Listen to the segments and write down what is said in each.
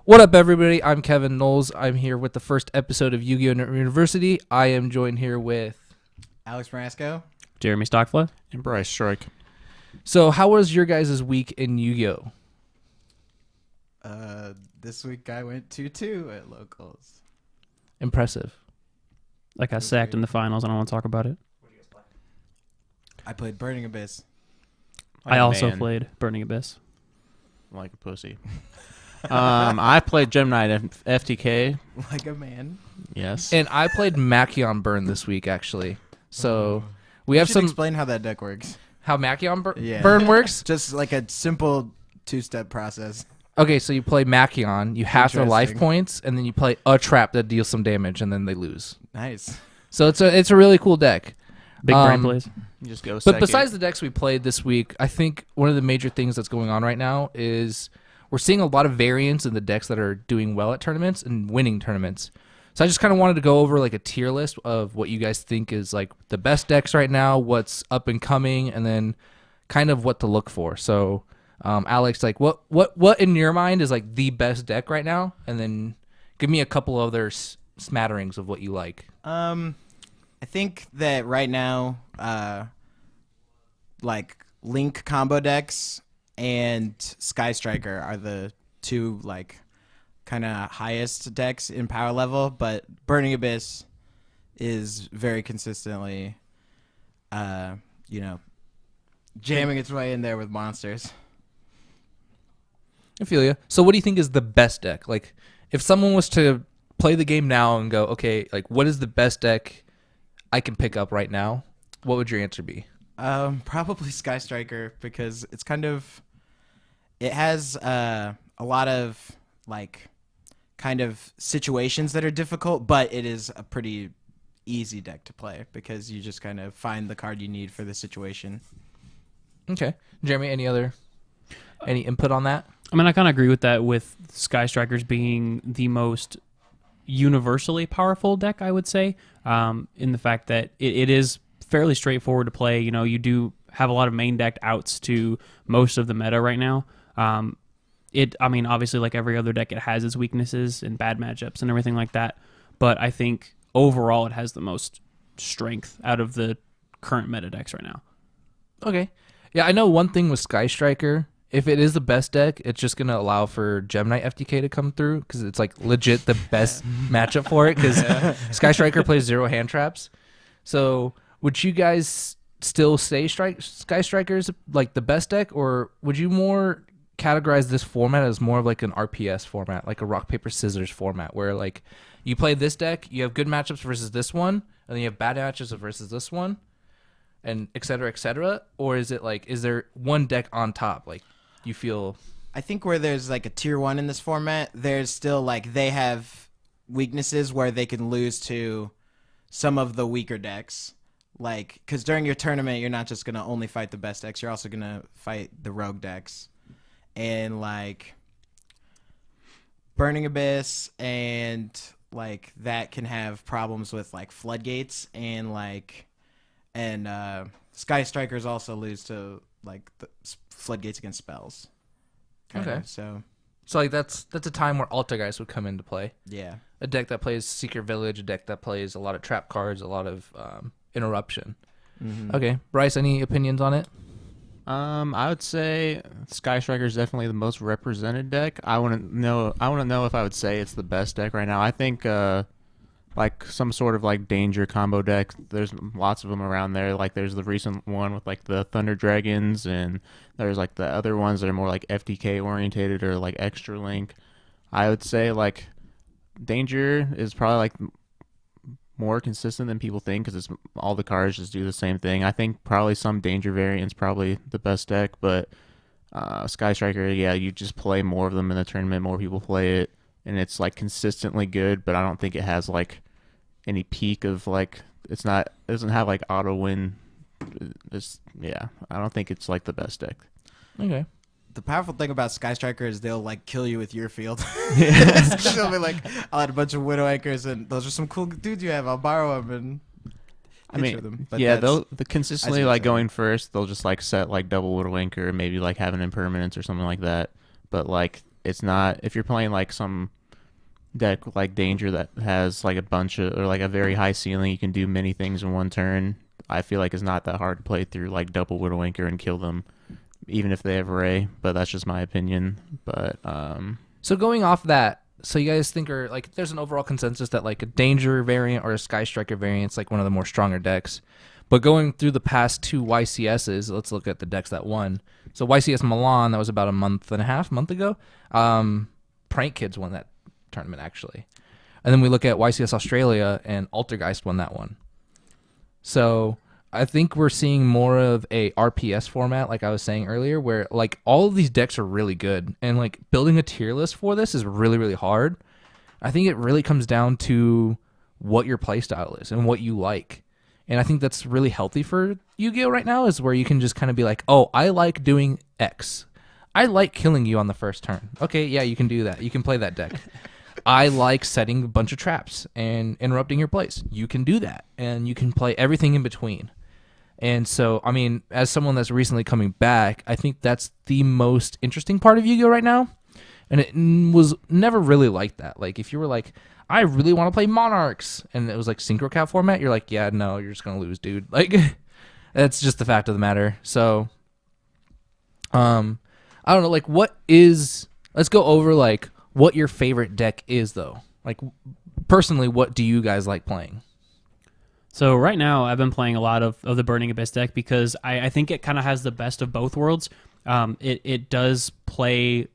What up, everybody? I'm Kevin Knowles. I'm here with the first episode of YGOU University. I am joined here with... Alex Marasco, Jeremy Stockflow, and Bryce Strike. So, how was your guys' week in YGOU? this week I went 2-2 at locals. Impressive. I got sacked in the finals. I don't want to talk about it. I played Burning Abyss. I also played Burning Abyss. Like a pussy. I played Gemini FTK. Like a man. Yes. And I played Machion Burn this week, actually. So, we You have should some... explain how that deck works. How Machion Yeah. Burn works? Just like a simple two-step process. Okay, so you play Machion, you half their life Interesting. points, and then you play a trap that deals some damage, and then they lose. Nice. So it's a really cool deck. Big brain plays. You just go But second. besides the decks we played this week, I think one of the major things that's going on right now is we're seeing a lot of variance in the decks that are doing well at tournaments and winning tournaments. So I just kind of wanted to go over like a tier list of what you guys think is like the best decks right now, what's up and coming, and then kind of what to look for. So Alex, like what in your mind is like the best deck right now, and then give me a couple other smatterings of what you like. I think that right now, like Link combo decks and Sky Striker are the two like kind of highest decks in power level, but Burning Abyss is very consistently, jamming its way in there with monsters. I feel you. So what do you think is the best deck? Like if someone was to play the game now and go, okay, like what is the best deck I can pick up right now? What would your answer be? Probably Sky Striker because it's it has a lot of like kind of situations that are difficult, but it is a pretty easy deck to play because you just kind of find the card you need for the situation. Okay. Jeremy, any input on that? I mean, I kind of agree with that, with Sky Strikers being the most universally powerful deck, I would say, in the fact that it is fairly straightforward to play. You know, you do have a lot of main deck outs to most of the meta right now. Obviously, like every other deck, it has its weaknesses and bad matchups and everything like that. But I think overall, it has the most strength out of the current meta decks right now. Okay. Yeah, I know one thing with Sky Striker. If it is the best deck, it's just going to allow for Gemini FTK to come through because it's like legit the best matchup for it because Sky Striker plays 0 hand traps. So would you guys still say Sky Striker is like the best deck, or would you more categorize this format as more of like an RPS format, like a rock, paper, scissors format where like you play this deck, you have good matchups versus this one, and then you have bad matchups versus this one, and et cetera, or is it like, is there one deck on top? Like, you feel... I think where there's like a tier 1 in this format, there's still like they have weaknesses where they can lose to some of the weaker decks. Like, because during your tournament, you're not just going to only fight the best decks, you're also going to fight the rogue decks. And like Burning Abyss and like that can have problems with like floodgates and Sky Strikers also lose to like the floodgates against spells. Okay. So like that's a time where altar guys would come into play. yeah. A deck that plays Secret Village, a deck that plays a lot of trap cards, a lot of interruption. Mm-hmm. Okay, Bryce, any opinions on it? I would say Sky Striker is definitely the most represented deck. I want to know if I would say it's the best deck right now. I think like some sort of like danger combo deck. There's lots of them around there. Like there's the recent one with like the Thunder Dragons, and there's like the other ones that are more like FTK orientated or like Extra Link. I would say like danger is probably like more consistent than people think because it's all the cards just do the same thing. I think probably some danger variant's probably the best deck, but Sky Striker, yeah, you just play more of them in the tournament, more people play it, and it's like consistently good, but I don't think it has like any peak of like it doesn't have like auto win. I don't think it's like the best deck. Okay. The powerful thing about Sky Striker is they'll like kill you with your field. They'll be like, I'll add a bunch of Widow Anchors and those are some cool dudes you have. I'll borrow them and I mean, them. But yeah, that's- they'll consistently like going first. They'll just like set like double Widow Anchor, maybe like have an impermanence or something like that. But like it's not, if you're playing like some deck like Danger that has like a bunch of, or like a very high ceiling, you can do many things in one turn. I feel like it's not that hard to play through like double Widowmaker and kill them, even if they have Ray. But that's just my opinion. But So going off that, so you guys think are like there's an overall consensus that like a Danger variant or a Sky Striker variant's like one of the more stronger decks. But going through the past 2 YCSs, let's look at the decks that won. So YCS Milan, that was about a month ago. Prank Kids won that tournament actually. And then we look at YCS Australia, and Altergeist won that one. So I think we're seeing more of a RPS format, like I was saying earlier, where like all of these decks are really good, and like building a tier list for this is really, really hard. I think it really comes down to what your playstyle is and what you like. And I think that's really healthy for Yu-Gi-Oh! Right now, is where you can just kind of be like, oh, I like doing X. I like killing you on the first turn. Okay, yeah, you can do that. You can play that deck. I like setting a bunch of traps and interrupting your plays. You can do that. And you can play everything in between. And so, I mean, as someone that's recently coming back, I think that's the most interesting part of Yu-Gi-Oh! Right now. And it was never really like that. Like, if you were like, I really want to play Monarchs, and it was like Synchro Cap format, you're like, yeah, no, you're just going to lose, dude. Like, that's just the fact of the matter. So, I don't know, like, let's go over, like, what your favorite deck is, though. Like, personally, what do you guys like playing? So right now, I've been playing a lot of the Burning Abyss deck because I think it kind of has the best of both worlds. It does play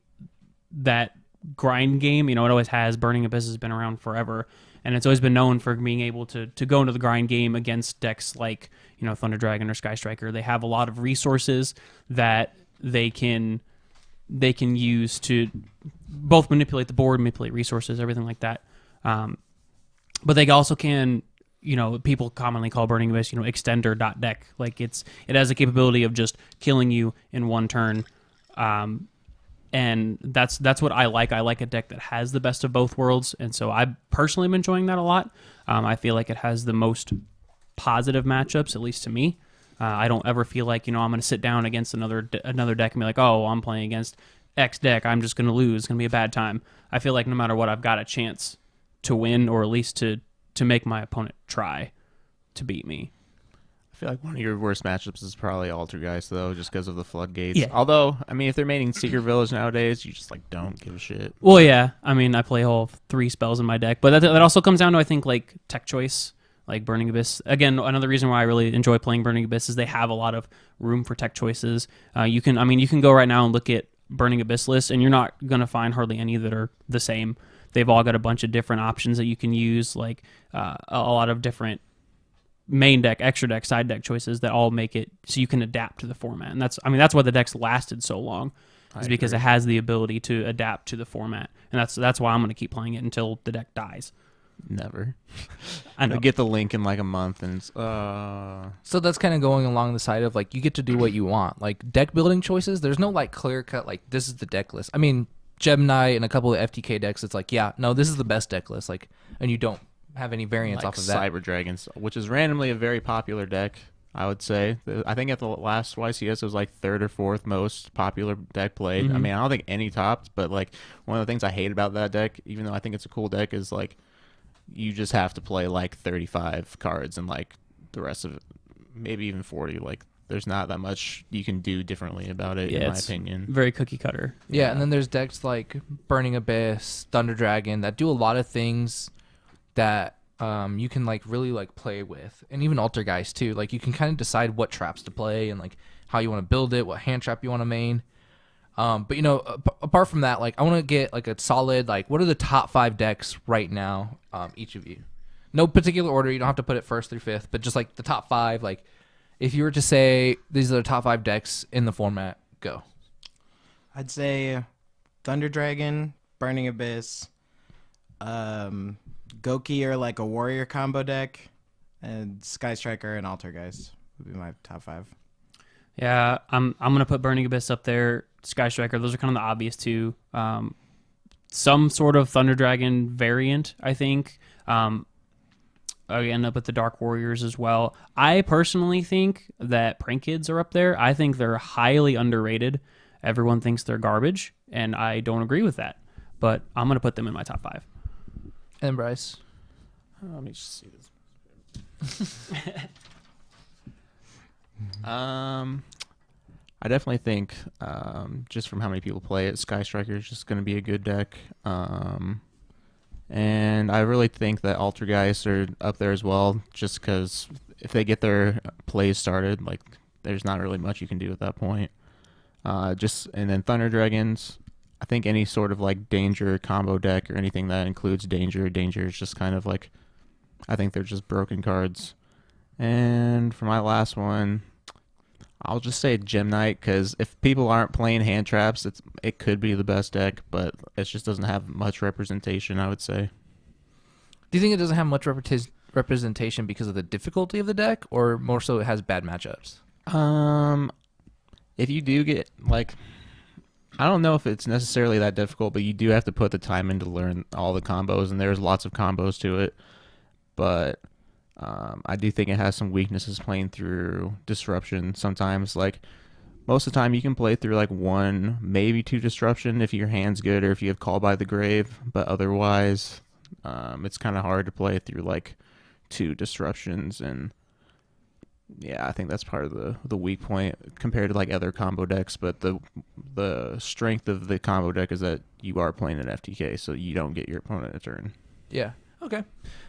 that grind game. You know, it always has. Burning Abyss has been around forever, and it's always been known for being able to go into the grind game against decks like, you know, Thunder Dragon or Sky Striker. They have a lot of resources that they can use to both manipulate the board, manipulate resources, everything like that. But they also can, you know, people commonly call Burning Abyss, you know, extender.deck. Like it has the capability of just killing you in one turn. And that's what I like. I like a deck that has the best of both worlds. And so I personally am enjoying that a lot. I feel like it has the most positive matchups, at least to me. I don't ever feel like, you know, I'm going to sit down against another deck and be like, oh, I'm playing against X deck, I'm just going to lose. It's going to be a bad time. I feel like no matter what, I've got a chance to win, or at least to make my opponent try to beat me. I feel like one of your worst matchups is probably Altergeist, though, just because of the floodgates. Yeah. Although, I mean, if they're making Secret Village nowadays, you just like don't give a shit. Well, yeah. I mean, I play all 3 spells in my deck, but that also comes down to, I think, like tech choice. Like Burning Abyss. Again, another reason why I really enjoy playing Burning Abyss is they have a lot of room for tech choices. You can go right now and look at Burning Abyss lists, and you're not going to find hardly any that are the same. They've all got a bunch of different options that you can use, like a lot of different main deck, extra deck, side deck choices that all make it so you can adapt to the format. And that's why the deck's lasted so long, is because it has the ability to adapt to the format. And that's why I'm going to keep playing it until the deck dies. Never. I know. I get the link in like a month, and it's So that's kind of going along the side of like you get to do what you want. Like deck building choices, there's no like clear cut like this is the deck list. I mean, Gemini and a couple of FTK decks, it's like, yeah, no, this is the best deck list. Like, and you don't have any variants like off of that. Cyber Dragons, which is randomly a very popular deck, I would say. I think at the last YCS it was like 3rd or 4th most popular deck played. Mm-hmm. I mean, I don't think any topped, but like one of the things I hate about that deck, even though I think it's a cool deck, is like you just have to play like 35 cards, and like the rest of it, maybe even 40. Like there's not that much you can do differently about it, in my opinion. Very cookie cutter. Yeah, and then there's decks like Burning Abyss, Thunder Dragon that do a lot of things that you can like really like play with, and even Altergeist too. Like you can kind of decide what traps to play and like how you want to build it, what hand trap you want to main. But you know, apart from that, like I want to get like a solid like what are the top 5 decks right now? Each of you, no particular order. You don't have to put it 1st through 5th, but just like the top 5. Like if you were to say these are the top 5 decks in the format, go. I'd say Thunder Dragon, Burning Abyss, Goki or like a warrior combo deck, and Sky Striker and Altergeist would be my top 5. Yeah, I'm gonna put Burning Abyss up there. Sky Striker, those are kind of the obvious two. Some sort of Thunder Dragon variant, I think. I end up with the Dark Warriors as well. I personally think that Prank Kids are up there. I think they're highly underrated. Everyone thinks they're garbage. and I don't agree with that. But I'm going to put them in my top 5. And Bryce. Let me just see this. I definitely think, just from how many people play it, Sky Striker is just going to be a good deck. And I really think that Altergeist are up there as well, just because if they get their plays started, like, there's not really much you can do at that point. And then Thunder Dragons, I think any sort of like danger combo deck or anything that includes danger is just kind of like, I think they're just broken cards. And for my last one, I'll just say Gem Knight, because if people aren't playing hand traps, it could be the best deck, but it just doesn't have much representation, I would say. Do you think it doesn't have much representation because of the difficulty of the deck, or more so it has bad matchups? If you do get, like, I don't know if it's necessarily that difficult, but you do have to put the time in to learn all the combos, and there's lots of combos to it. But I do think it has some weaknesses playing through Disruption sometimes. Like, most of the time you can play through like 1, maybe 2 Disruption if your hand's good or if you have Call by the Grave, but otherwise it's kind of hard to play through like 2 Disruptions. And yeah, I think that's part of the weak point compared to like other combo decks. But the strength of the combo deck is that you are playing an FTK, so you don't get your opponent a turn. Yeah. Okay.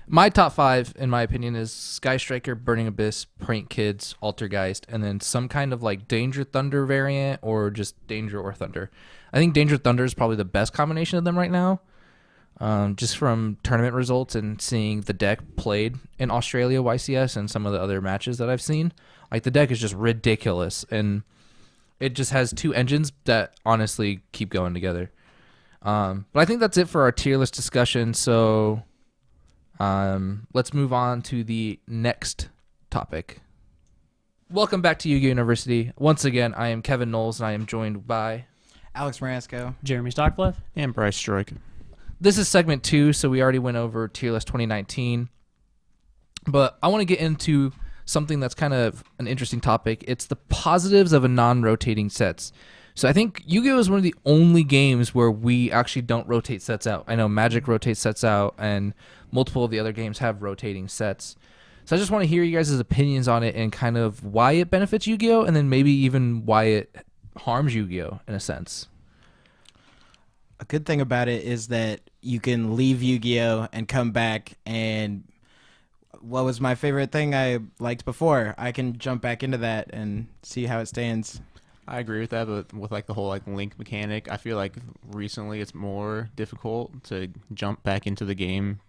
My top 5, in my opinion, is Sky Striker, Burning Abyss, Prank Kids, Altergeist, and then some kind of like Danger Thunder variant or just Danger or Thunder. I think Danger Thunder is probably the best combination of them right now. Just from tournament results and seeing the deck played in Australia YCS and some of the other matches that I've seen. Like, the deck is just ridiculous, and it just has 2 engines that honestly keep going together. But I think that's it for our tier list discussion, so let's move on to the next topic. Welcome back to YGOU University. Once again, I am Kevin Knowles, and I am joined by Alex Marasco. Jeremy Stockbluff. And Bryce Stroik. This is segment 2, so we already went over tier list 2019. But I want to get into something that's kind of an interesting topic. It's the positives of a non-rotating sets. So I think Yu-Gi-Oh! Is one of the only games where we actually don't rotate sets out. I know Magic rotates sets out, and multiple of the other games have rotating sets. So I just want to hear you guys' opinions on it and kind of why it benefits Yu-Gi-Oh! And then maybe even why it harms Yu-Gi-Oh! In a sense. A good thing about it is that you can leave Yu-Gi-Oh! And come back, and what was my favorite thing I liked before, I can jump back into that and see how it stands. I agree with that, but with like the whole like link mechanic, I feel like recently it's more difficult to jump back into the game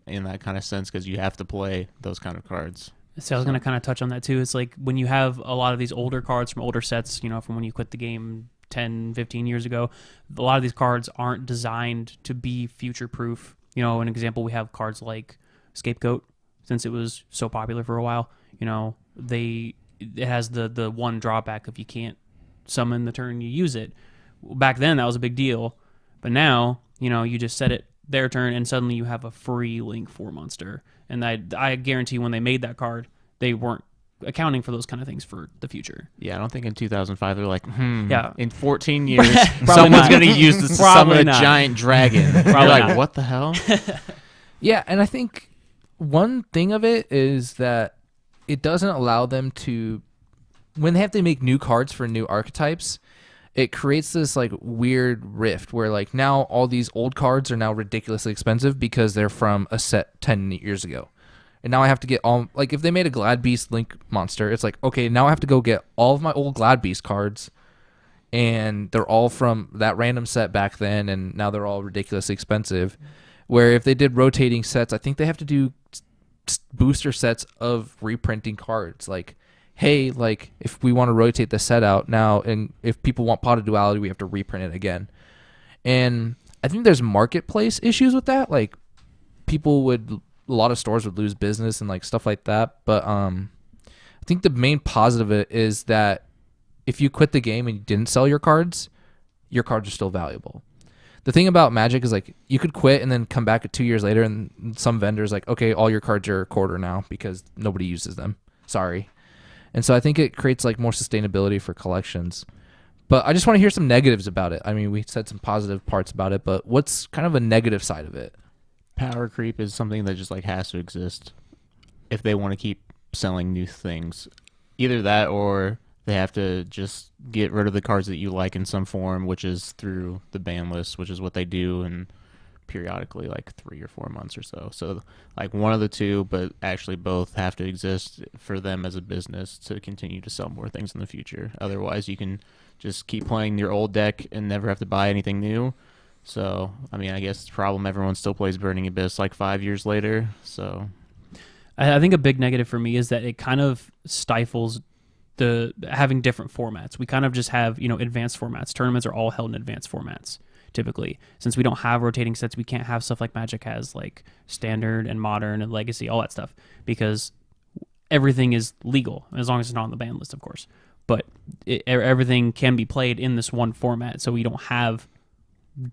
in that kind of sense because you have to play those kind of cards. So I was going to kind of touch on that too. It's like when you have a lot of these older cards from older sets, you know, from when you quit the game 10, 15 years ago, a lot of these cards aren't designed to be future-proof. You know, an example, we have cards like Scapegoat, since it was so popular for a while. You know, it has the one drawback if you can't summon the turn you use it. Back then, that was a big deal. But now, you know, you just set it their turn, and suddenly you have a free Link 4 monster. And I guarantee when they made that card, they weren't accounting for those kind of things for the future. Yeah, I don't think in 2005 they're like, yeah, in 14 years, someone's going to use this to summon a giant dragon. You're like, what the hell? Yeah, and I think one thing of it is that it doesn't allow them to, when they have to make new cards for new archetypes, it creates this like weird rift where like now all these old cards are now ridiculously expensive because they're from a set 10 years ago. And now I have to get all, like if they made a Glad Beast Link monster, it's like, okay, now I have to go get all of my old Glad Beast cards, and they're all from that random set back then, and now they're all ridiculously expensive. Where if they did rotating sets, I think they have to do booster sets of reprinting cards. Like, hey, like if we want to rotate the set out now, and if people want Pot of Duality, we have to reprint it again. And I think there's marketplace issues with that. Like a lot of stores would lose business and like stuff like that. But I think the main positive of it is that if you quit the game and you didn't sell your cards are still valuable. The thing about Magic is like you could quit and then come back 2 years later, and some vendors like, okay, all your cards are a quarter now because nobody uses them. Sorry. And so I think it creates like more sustainability for collections. But I just want to hear some negatives about it. I mean, we said some positive parts about it, but what's kind of a negative side of it? Power creep is something that just like has to exist if they want to keep selling new things. Either that or they have to just get rid of the cards that you like in some form, which is through the ban list, which is what they do and periodically, like 3 or 4 months or so. So like one of the two, but actually both have to exist for them as a business to continue to sell more things in the future. Otherwise, you can just keep playing your old deck and never have to buy anything new. So, I mean, I guess the problem, everyone still plays Burning Abyss like 5 years later. So I think a big negative for me is that it kind of stifles the having different formats. We kind of just have, advanced formats. Tournaments are all held in advanced formats. Typically, since we don't have rotating sets, we can't have stuff like Magic has, like standard and modern and legacy, all that stuff, because everything is legal as long as it's not on the ban list, of course. But everything can be played in this one format, so we don't have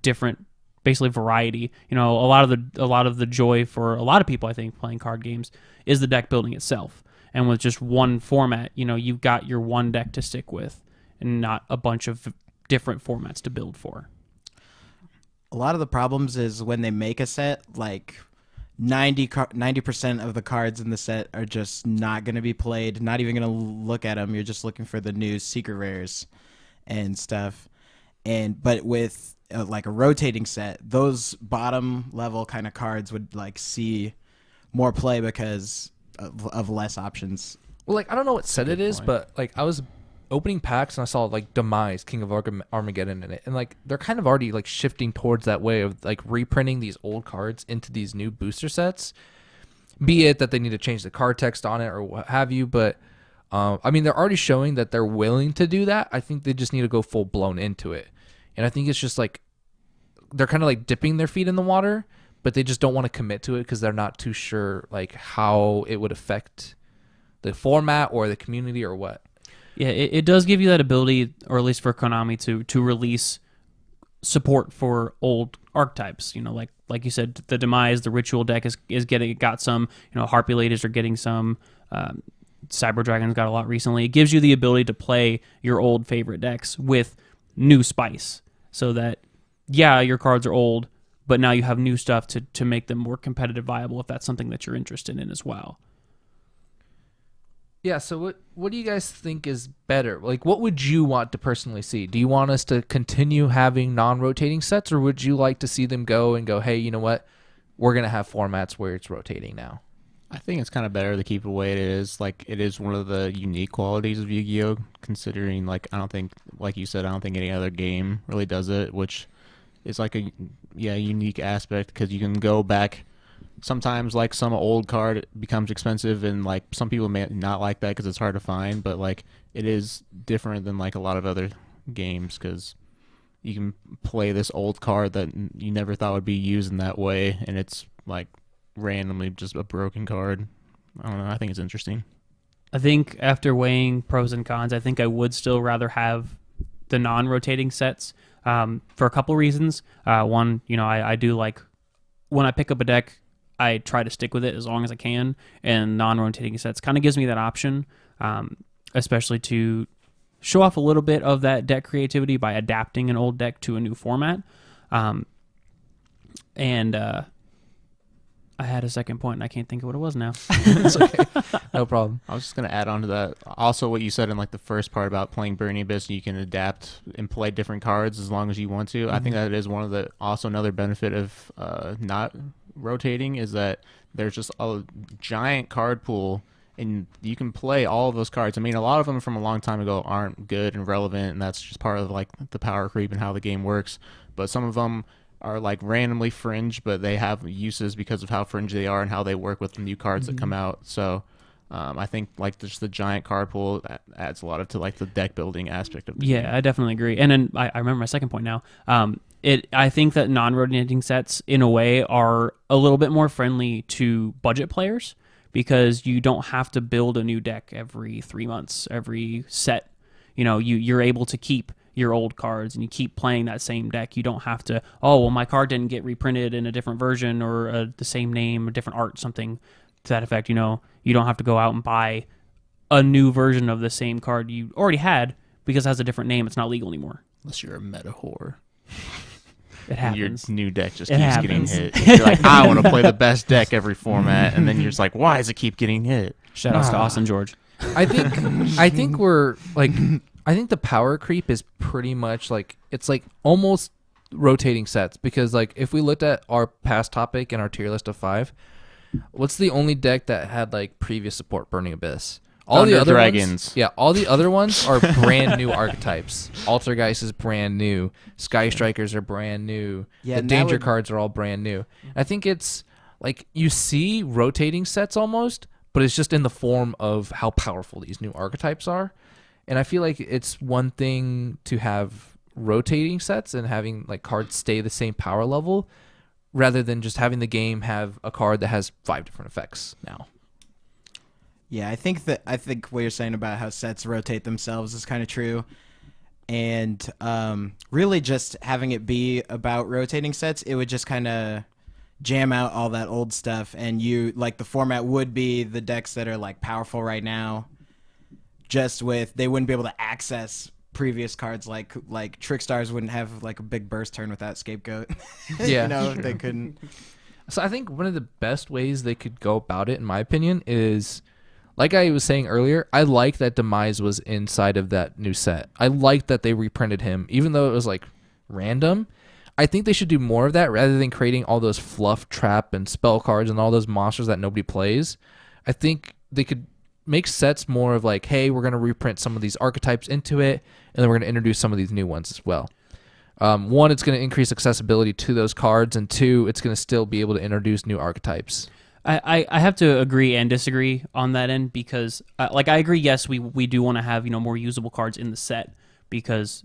different, basically variety. A lot of the joy for a lot of people, I think, playing card games is the deck building itself. And with just one format, you've got your one deck to stick with, and not a bunch of different formats to build for. A lot of the problems is when they make a set, like 90% of the cards in the set are just not going to be played, not even going to look at them. You're just looking for the new secret rares and stuff. But with like a rotating set, those bottom level kind of cards would like see more play because of less options. Well, like I don't know what set it is, but like I was opening packs and I saw like Demise, King of Armageddon in it, and like they're kind of already like shifting towards that way of like reprinting these old cards into these new booster sets, be it that they need to change the card text on it or what have you. But I mean, they're already showing that they're willing to do that. I think they just need to go full blown into it, and I think it's just like they're kind of like dipping their feet in the water, but they just don't want to commit to it because they're not too sure like how it would affect the format or the community or what. Yeah, it does give you that ability, or at least for Konami, to release support for old archetypes. Like you said, the Demise, the Ritual deck is got some. Harpy Ladies are getting some. Cyber Dragon's got a lot recently. It gives you the ability to play your old favorite decks with new spice, so that your cards are old, but now you have new stuff to make them more competitive viable if that's something that you're interested in as well. Yeah, so what do you guys think is better? Like, what would you want to personally see? Do you want us to continue having non-rotating sets, or would you like to see them go, hey, you know what? We're going to have formats where it's rotating now. I think it's kind of better to keep it the way it is. Like, it is one of the unique qualities of Yu-Gi-Oh! Considering, like, I don't think, like you said, I don't think any other game really does it, which is like a unique aspect, because you can go back. Sometimes like some old card becomes expensive, and like some people may not like that because it's hard to find, but like it is different than like a lot of other games, because you can play this old card that you never thought would be used in that way, and it's like randomly just a broken card. I don't know. I think it's interesting. I think after weighing pros and cons, I think I would still rather have the non-rotating sets for a couple reasons. One, I do like when I pick up a deck, I try to stick with it as long as I can, and non-rotating sets kind of gives me that option, especially to show off a little bit of that deck creativity by adapting an old deck to a new format. I had a second point, and I can't think of what it was now. It's okay. No problem. I was just going to add on to that. Also, what you said in like the first part about playing Burning Abyss, you can adapt and play different cards as long as you want to. Mm-hmm. I think that is one of the, also another benefit of not rotating, is that there's just a giant card pool, and you can play all of those cards. I mean, a lot of them from a long time ago aren't good and relevant, and that's just part of like the power creep and how the game works. But some of them are like randomly fringe, but they have uses because of how fringe they are and how they work with the new cards that come out. So I think like just the giant card pool adds a lot to like the deck building aspect of the game. I definitely agree. And then I remember my second point now. I think that non-rotating sets in a way are a little bit more friendly to budget players, because you don't have to build a new deck every 3 months, every set. You're able to keep your old cards and you keep playing that same deck. You don't have to, my card didn't get reprinted in a different version or the same name, a different art, something to that effect. You don't have to go out and buy a new version of the same card you already had, because it has a different name, it's not legal anymore. Unless you're a meta whore. It And your happens. new deck just It keeps getting happens. hit. You're like, I want to play the best deck every format, and then you're just like, why does it keep getting hit? Shout outs to Austin George. I think we're like, I think the power creep is pretty much like, it's like almost rotating sets, because like if we looked at our past topic and our tier list of 5, what's the only deck that had like previous support? Burning Abyss. All the Thunder other Dragons. ones, yeah, all the other ones are brand new archetypes. Altergeist is brand new. Sky Strikers are brand new. Yeah, the and that danger would- cards are all brand new. I think it's like you see rotating sets almost, but it's just in the form of how powerful these new archetypes are. And I feel like it's one thing to have rotating sets and having like cards stay the same power level, rather than just having the game have a card that has 5 different effects now. Yeah, I think what you're saying about how sets rotate themselves is kind of true, and really just having it be about rotating sets, it would just kind of jam out all that old stuff, and you like the format would be the decks that are like powerful right now, just with they wouldn't be able to access previous cards like Trickstars wouldn't have like a big burst turn without Scapegoat. Yeah. You know, they couldn't. So I think one of the best ways they could go about it, in my opinion, is like I was saying earlier, I like that Demise was inside of that new set. I like that they reprinted him, even though it was like random. I think they should do more of that rather than creating all those fluff, trap, and spell cards and all those monsters that nobody plays. I think they could make sets more of like, hey, we're going to reprint some of these archetypes into it, and then we're going to introduce some of these new ones as well. One, it's going to increase accessibility to those cards, and 2, it's going to still be able to introduce new archetypes. I have to agree and disagree on that end, because like I agree, yes, we do want to have more usable cards in the set, because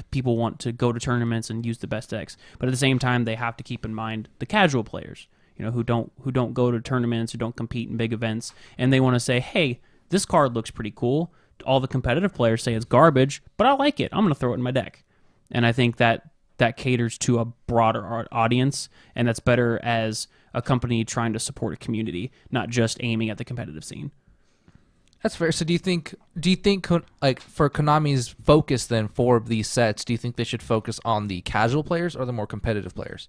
people want to go to tournaments and use the best decks, but at the same time they have to keep in mind the casual players, who don't go to tournaments, who don't compete in big events, and they want to say, hey, this card looks pretty cool. All the competitive players say it's garbage, but I like it. I'm going to throw it in my deck. And I think that caters to a broader audience, and that's better as a company trying to support a community, not just aiming at the competitive scene. That's fair. So do you think like for Konami's focus then for these sets, do you think they should focus on the casual players or the more competitive players?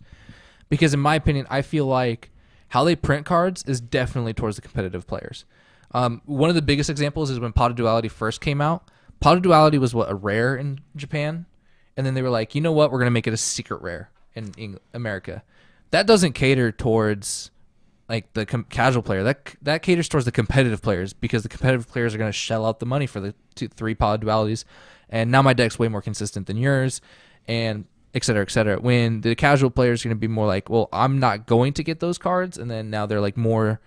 Because in my opinion, I feel like how they print cards is definitely towards the competitive players. One of the biggest examples is when Pot of Duality first came out. Pot of Duality was a rare in Japan, and then they were like, you know what, we're going to make it a secret rare in America. That doesn't cater towards like the casual player. That caters towards the competitive players, because the competitive players are going to shell out the money for the 2-3 Pot of Dualities, and now my deck's way more consistent than yours, and et cetera, et cetera. When the casual players are going to be more like, well, I'm not going to get those cards, and then now they're like more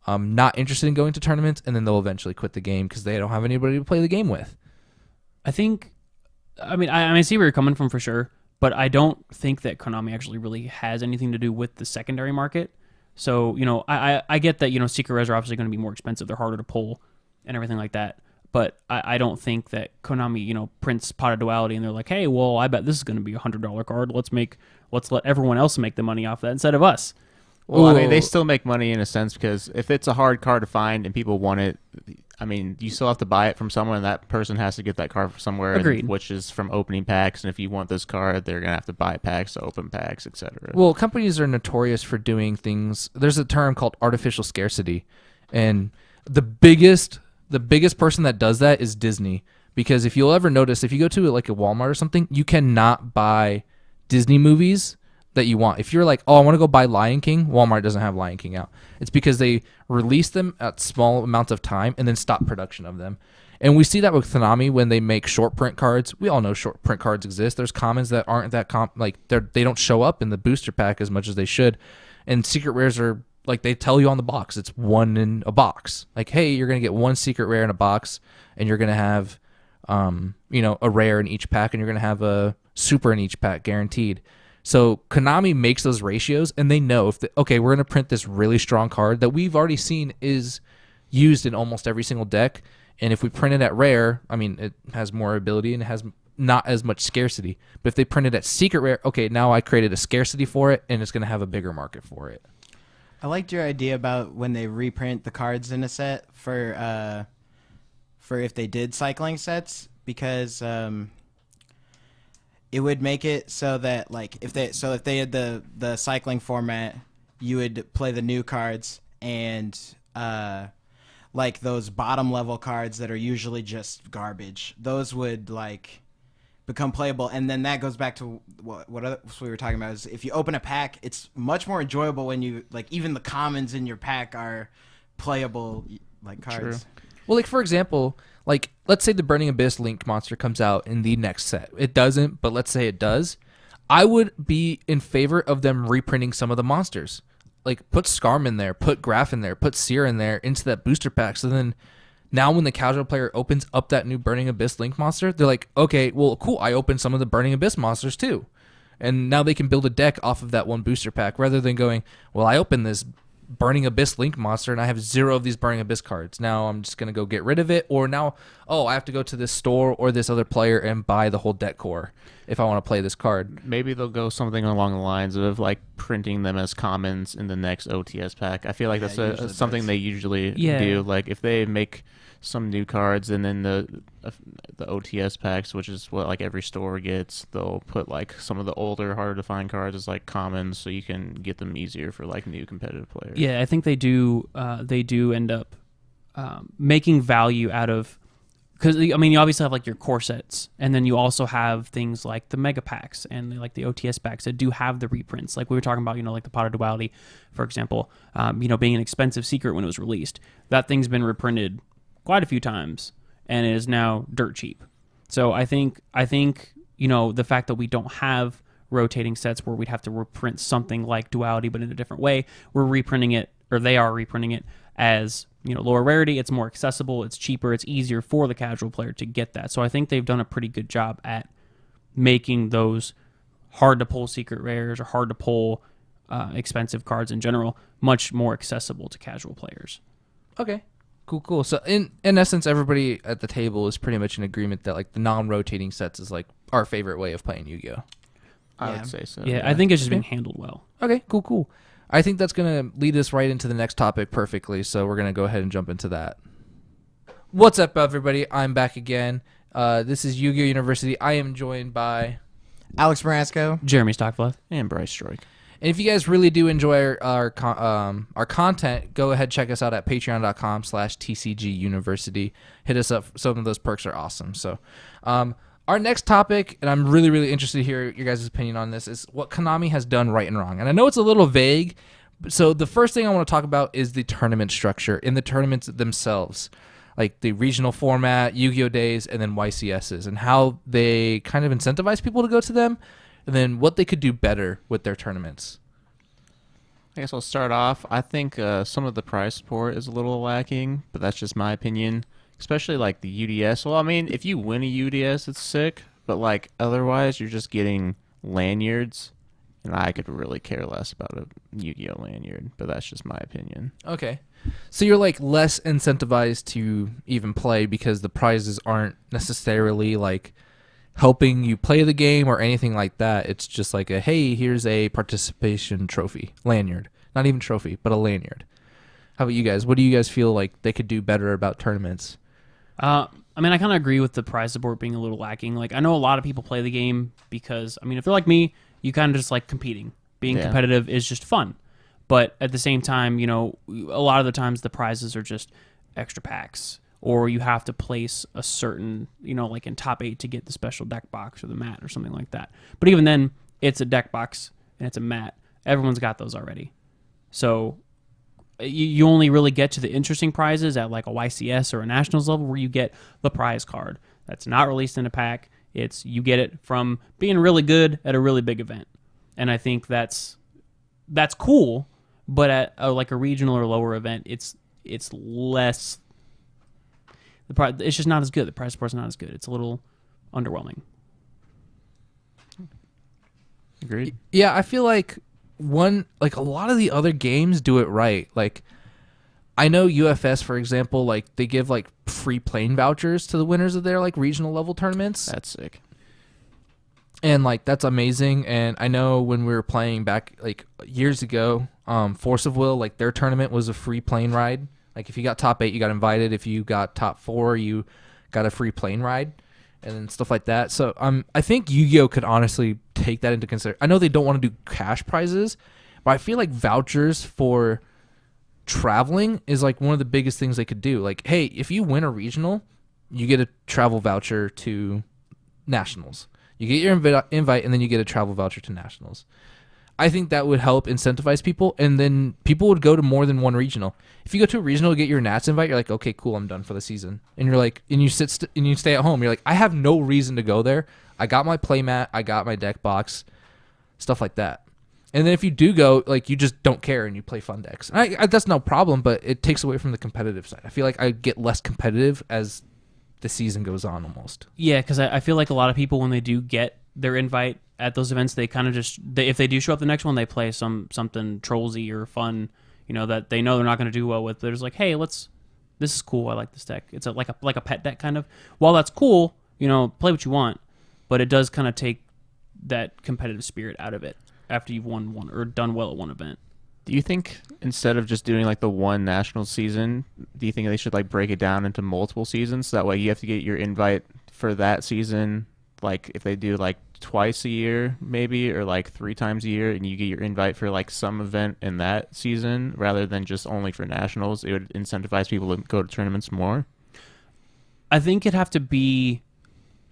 not interested in going to tournaments, and then they'll eventually quit the game because they don't have anybody to play the game with. I see where you're coming from for sure, but I don't think that Konami actually really has anything to do with the secondary market. So, I get that, secret rares are obviously going to be more expensive. They're harder to pull and everything like that. But I don't think that Konami, prints Pot of Duality and they're like, hey, well, I bet this is going to be a $100 card. Let's let everyone else make the money off that instead of us. Well, I mean, Ooh. they still make money in a sense, because if it's a hard card to find and people want it, I mean, you still have to buy it from someone, and that person has to get that card from somewhere, Agreed. which is from opening packs. And if you want this card, they're going to have to buy packs to open packs, etc. Well, companies are notorious for doing things. There's a term called artificial scarcity, and the biggest person that does that is Disney. Because if you'll ever notice, if you go to like a Walmart or something, you cannot buy Disney movies that you want. If you're like, oh, I want to go buy Lion King, Walmart doesn't have Lion King out. It's because they release them at small amounts of time and then stop production of them. And we see that with Konami when they make short print cards. We all know short print cards exist. There's commons that aren't that they don't show up in the booster pack as much as they should. And secret rares are like, they tell you on the box, it's one in a box. Like, hey, you're going to get one secret rare in a box, and you're going to have a rare in each pack, and you're going to have a super in each pack guaranteed. So Konami makes those ratios, and they know we're going to print this really strong card that we've already seen is used in almost every single deck. And if we print it at rare, I mean, it has more ability and it has not as much scarcity. But if they print it at secret rare, okay, now I created a scarcity for it, and it's going to have a bigger market for it. I liked your idea about when they reprint the cards in a set for if they did cycling sets, because it would make it so that like if they had the cycling format, you would play the new cards and like those bottom level cards that are usually just garbage, those would like become playable. And then that goes back to what we were talking about, is if you open a pack, it's much more enjoyable when you like even the commons in your pack are playable like cards. True. Well, like for example, like let's say the Burning Abyss Link monster comes out in the next set. It doesn't, but let's say it does. I would be in favor of them reprinting some of the monsters. Like put Skarm in there, put Graf in there, put Seer in there into that booster pack. So then now when the casual player opens up that new Burning Abyss Link monster, they're like, okay, well, cool, I opened some of the Burning Abyss monsters too. And now they can build a deck off of that one booster pack rather than going, well, I opened this Burning Abyss Link monster and I have 0 of these Burning Abyss cards. Now I'm just going to go get rid of it. Or now, I have to go to this store or this other player and buy the whole deck core if I want to play this card. Maybe they'll go something along the lines of like printing them as commons in the next OTS pack. I feel like that's something they usually do. Like if they make some new cards and then the OTS packs, which is what like every store gets, they'll put like some of the older, harder to find cards as like commons, so you can get them easier for like new competitive players. Yeah, I think they do. They do end up making value out of, because I mean you obviously have like your core sets, and then you also have things like the mega packs and like the OTS packs that do have the reprints. Like we were talking about, like the Pot of Duality, for example. Being an expensive secret when it was released, that thing's been reprinted quite a few times and it is now dirt cheap. So I think the fact that we don't have rotating sets where we'd have to reprint something like Duality but in a different way, we're reprinting it, or they are reprinting it as lower rarity. It's more accessible, it's cheaper, it's easier for the casual player to get that. So I think they've done a pretty good job at making those hard to pull secret rares or hard to pull expensive cards in general much more accessible to casual players. Okay. Cool. So in essence, everybody at the table is pretty much in agreement that like the non-rotating sets is like our favorite way of playing Yu-Gi-Oh. I would say so. Yeah, I think it's just being handled well. Okay, cool. I think that's going to lead us right into the next topic perfectly, so we're going to go ahead and jump into that. What's up, everybody? I'm back again. This is Yu-Gi-Oh! University. I am joined by Alex Marasco, Jeremy Stockfluff, and Bryce Stroik. And if you guys really do enjoy our content, go ahead, check us out at patreon.com/TCGUniversity. Hit us up. Some of those perks are awesome. So our next topic, and I'm really, really interested to hear your guys' opinion on this, is what Konami has done right and wrong. And I know it's a little vague. So the first thing I want to talk about is the tournament structure in the tournaments themselves, like the regional format, Yu-Gi-Oh! Days, and then YCSs, and how they kind of incentivize people to go to them. And then what they could do better with their tournaments. I guess I'll start off. I think some of the prize support is a little lacking, but that's just my opinion. Especially like the UDS. Well, I mean, if you win a UDS, it's sick. But like otherwise, you're just getting lanyards, and I could really care less about a Yu-Gi-Oh! Lanyard. But that's just my opinion. Okay. So you're like less incentivized to even play because the prizes aren't necessarily like helping you play the game or anything like that. It's just like a, hey, here's a participation trophy, lanyard. Not even trophy, but a lanyard. How about you guys? What do you guys feel like they could do better about tournaments? I mean, I kind of agree with the prize support being a little lacking. Like, I know a lot of people play the game because, I mean, if they're like me, you kind of just like competing. Being competitive is just fun. But at the same time, a lot of the times the prizes are just extra packs, or you have to place a certain, like in top 8 to get the special deck box or the mat or something like that. But even then, it's a deck box and it's a mat. Everyone's got those already. So you only really get to the interesting prizes at like a YCS or a Nationals level where you get the prize card. That's not released in a pack. You get it from being really good at a really big event. And I think that's cool, but at like a regional or lower event, it's less... It's just not as good. The prize support's not as good. It's a little underwhelming. Agreed. Yeah, I feel like a lot of the other games do it right. Like, I know UFS, for example, like they give like free plane vouchers to the winners of their like regional level tournaments. That's sick. And like that's amazing. And I know when we were playing back like years ago, Force of Will, like their tournament was a free plane ride. Like if you got top 8, you got invited. If you got top 4, you got a free plane ride. and stuff like that. So I think Yu-Gi-Oh could honestly take that into consideration. I know they don't want to do cash prizes, but I feel like vouchers for traveling is like one of the biggest things they could do. Like, hey, if you win a regional, you get a travel voucher to nationals. You get your invite, and then you get a travel voucher to nationals. I think that would help incentivize people, and then people would go to more than one regional. If you go to a regional, get your Nats invite, you're like, okay, cool, I'm done for the season. And you're like, and you and you stay at home. You're like, I have no reason to go there. I got my playmat, I got my deck box, stuff like that. And then if you do go, like, you just don't care and you play fun decks. And that's no problem, but it takes away from the competitive side. I feel like I get less competitive as the season goes on almost. Yeah, because I feel like a lot of people, when they do get their invite at those events, they kind of just, if they do show up the next one, they play something trollsy or fun, that they know they're not going to do well with. They're just like, hey, this is cool. I like this deck. It's like a pet deck kind of. While that's cool, play what you want, but it does kind of take that competitive spirit out of it after you've won one or done well at one event. Do you think instead of just doing like the one national season, do you think they should like break it down into multiple seasons? So that way you have to get your invite for that season, like if they do like twice a year maybe, or like 3 times a year, and you get your invite for like some event in that season rather than just only for nationals. It would incentivize people to go to tournaments more. I think it'd have to be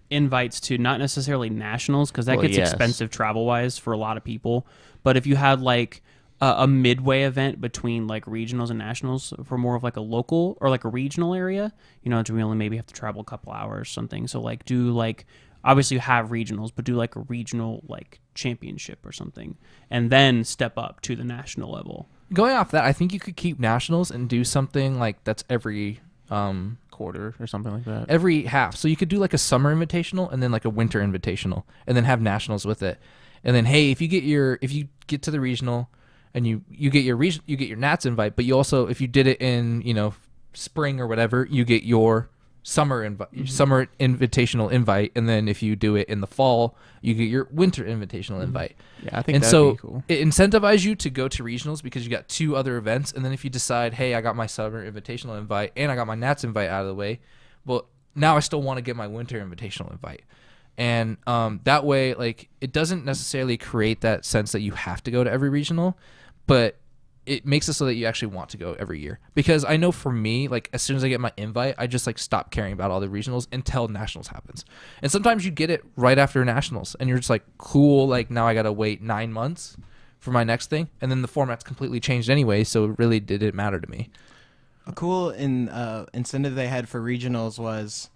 invites to not necessarily nationals, because that gets expensive travel wise for a lot of people. But if you had like a midway event between like regionals and nationals for more of like a local or like a regional area, do we only maybe have to travel a couple hours or something? So like do like, obviously you have regionals, but do like a regional like championship or something, and then step up to the national level. Going off that, I think you could keep nationals and do something like that's every quarter or something like that. Every half. So you could do like a summer invitational and then like a winter invitational, and then have nationals with it. And then hey, if you get to the regional and you get your Nats invite, but you also, if you did it in spring or whatever, you get your summer invitational invite, and then if you do it in the fall, you get your winter invitational invite. Yeah, I think that'd be cool. It incentivizes you to go to regionals because you got 2 other events, and then if you decide, hey, I got my summer invitational invite and I got my Nats invite out of the way, well, now I still want to get my winter invitational invite. And that way, like, it doesn't necessarily create that sense that you have to go to every regional, but it makes it so that you actually want to go every year. Because I know for me, like, as soon as I get my invite, I just like stop caring about all the regionals until nationals happens. And sometimes you get it right after nationals and you're just like, cool, like now I gotta wait 9 months for my next thing, and then the format's completely changed anyway, so it really didn't matter to me. A cool incentive they had for regionals was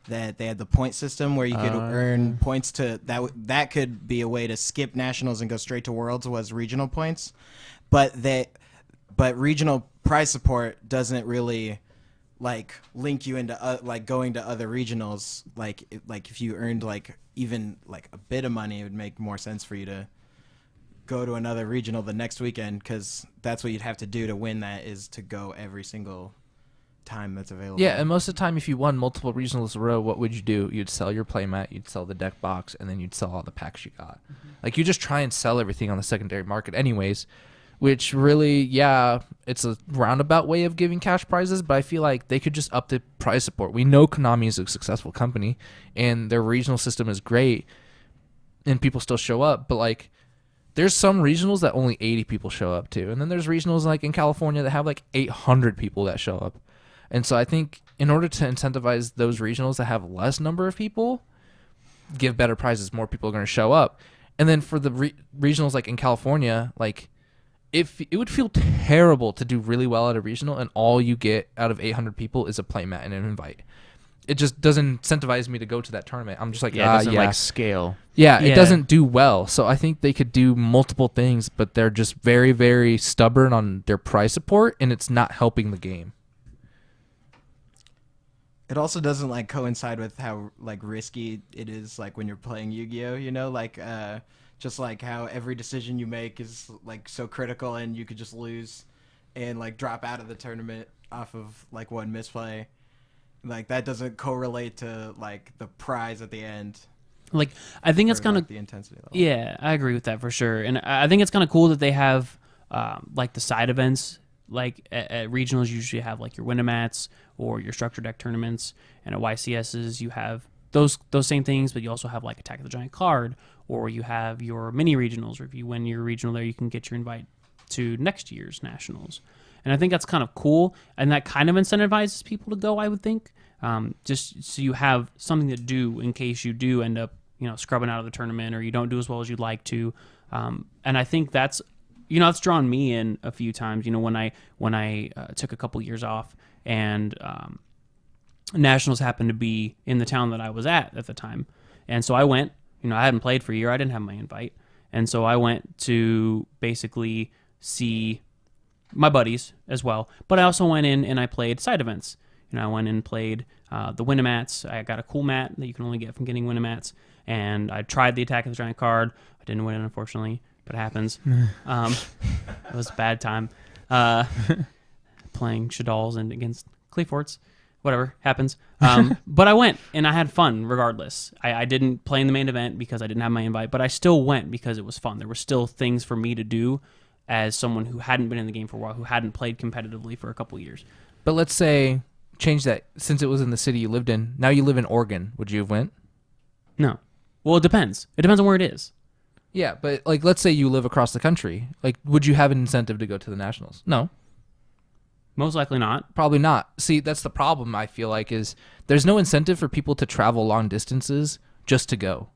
that they had the point system where you could earn points to that could be a way to skip nationals and go straight to worlds, was regional points. But regional prize support doesn't really like link you into like going to other regionals. Like if you earned like even like a bit of money, it would make more sense for you to go to another regional the next weekend, because that's what you'd have to do to win that, is to go every single time that's available. Yeah, and most of the time if you won multiple regionals in a row, what would you do? You'd sell your playmat, you'd sell the deck box, and then you'd sell all the packs you got. Mm-hmm. Like, you just try and sell everything on the secondary market anyways. Which really, yeah, it's a roundabout way of giving cash prizes, but I feel like they could just up the prize support. We know Konami is a successful company, and their regional system is great, and people still show up. But, like, there's some regionals that only 80 people show up to, and then there's regionals, like, in California that have, like, 800 people that show up. And so I think in order to incentivize those regionals that have less number of people, give better prizes, more people are going to show up. And then for the regionals, like, in California, like, if it would feel terrible to do really well at a regional and all you get out of 800 people is a playmat and an invite. It just doesn't incentivize me to go to that tournament. I'm just like, it doesn't like scale. Yeah, it doesn't do well. So I think they could do multiple things, but they're just very, very stubborn on their prize support, and it's not helping the game. It also doesn't like coincide with how like risky it is, like when you're playing Yu-Gi-Oh, like just like how every decision you make is like so critical, and you could just lose and like drop out of the tournament off of like one misplay. Like, that doesn't correlate to like the prize at the end. Like, I think it's kind of the intensity level. Yeah, I agree with that for sure. And I think it's kind of cool that they have like the side events. Like at regionals, you usually have like your Winamats or your structure deck tournaments, and at YCSs you have those same things, but you also have like Attack of the Giant card, or you have your mini regionals, or if you win your regional there, you can get your invite to next year's nationals. And I think that's kind of cool, and that kind of incentivizes people to go, I would think, just so you have something to do in case you do end up, scrubbing out of the tournament, or you don't do as well as you'd like to. And I think that's, it's drawn me in a few times, when I took a couple years off, and nationals happened to be in the town that I was at the time. And so I went, I hadn't played for a year. I didn't have my invite. And so I went to basically see my buddies as well. But I also went in and I played side events. I went in and played the Winamats. I got a cool mat that you can only get from getting Winamats. And I tried the Attack of the Giant card. I didn't win it, unfortunately, but it happens. It was a bad time. Playing Shadalls and against Cleaforts. Whatever, happens. But I went, and I had fun regardless. I didn't play in the main event because I didn't have my invite, but I still went because it was fun. There were still things for me to do as someone who hadn't been in the game for a while, who hadn't played competitively for a couple years. But let's say, change that, since it was in the city you lived in, now you live in Oregon, would you have went? No. Well, it depends. It depends on where it is. Yeah, but let's say you live across the country. Would you have an incentive to go to the Nationals? No. Most likely not. Probably not. See, that's the problem, I feel like, is there's no incentive for people to travel long distances just to go.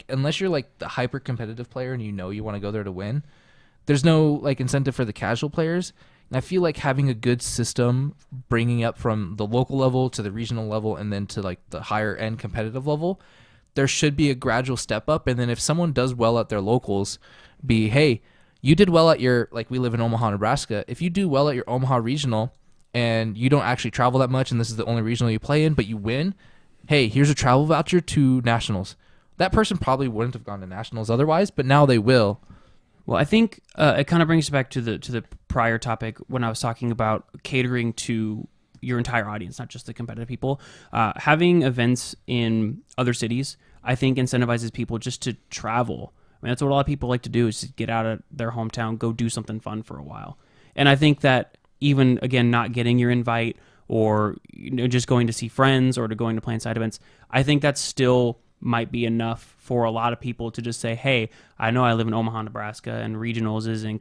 Unless you're the hyper competitive player and you want to go there to win, there's no incentive for the casual players. And I feel like having a good system bringing up from the local level to the regional level and then to the higher end competitive level, there should be a gradual step up. And then if someone does well at their locals, hey, you did well at your, we live in Omaha, Nebraska. If you do well at your Omaha regional and you don't actually travel that much and this is the only regional you play in, but you win, hey, here's a travel voucher to nationals. That person probably wouldn't have gone to nationals otherwise, but now they will. Well, I think it kind of brings us back to the prior topic when I was talking about catering to your entire audience, not just the competitive people. Having events in other cities, I think, incentivizes people just to travel. I mean, that's what a lot of people like to do, is to get out of their hometown, go do something fun for a while. And I think that even, again, not getting your invite or just going to see friends or going to play inside events, I think that still might be enough for a lot of people to just say, hey, I know I live in Omaha, Nebraska, and regionals is in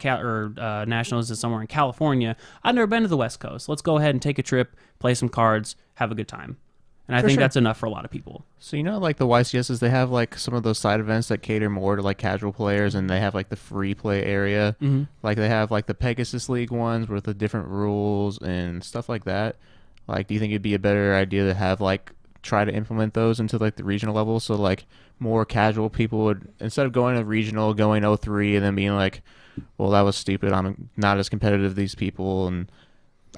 nationals is somewhere in California. I've never been to the West Coast. Let's go ahead and take a trip, play some cards, have a good time. And I think that's enough for a lot of people. So, the YCSs, they have some of those side events that cater more to casual players, and they have the free play area. Mm-hmm. They have the Pegasus League ones with the different rules and stuff like that. Do you think it'd be a better idea to have try to implement those into the regional level, so more casual people would, instead of going to regional, going 0-3 and then being well, that was stupid, I'm not as competitive as these people and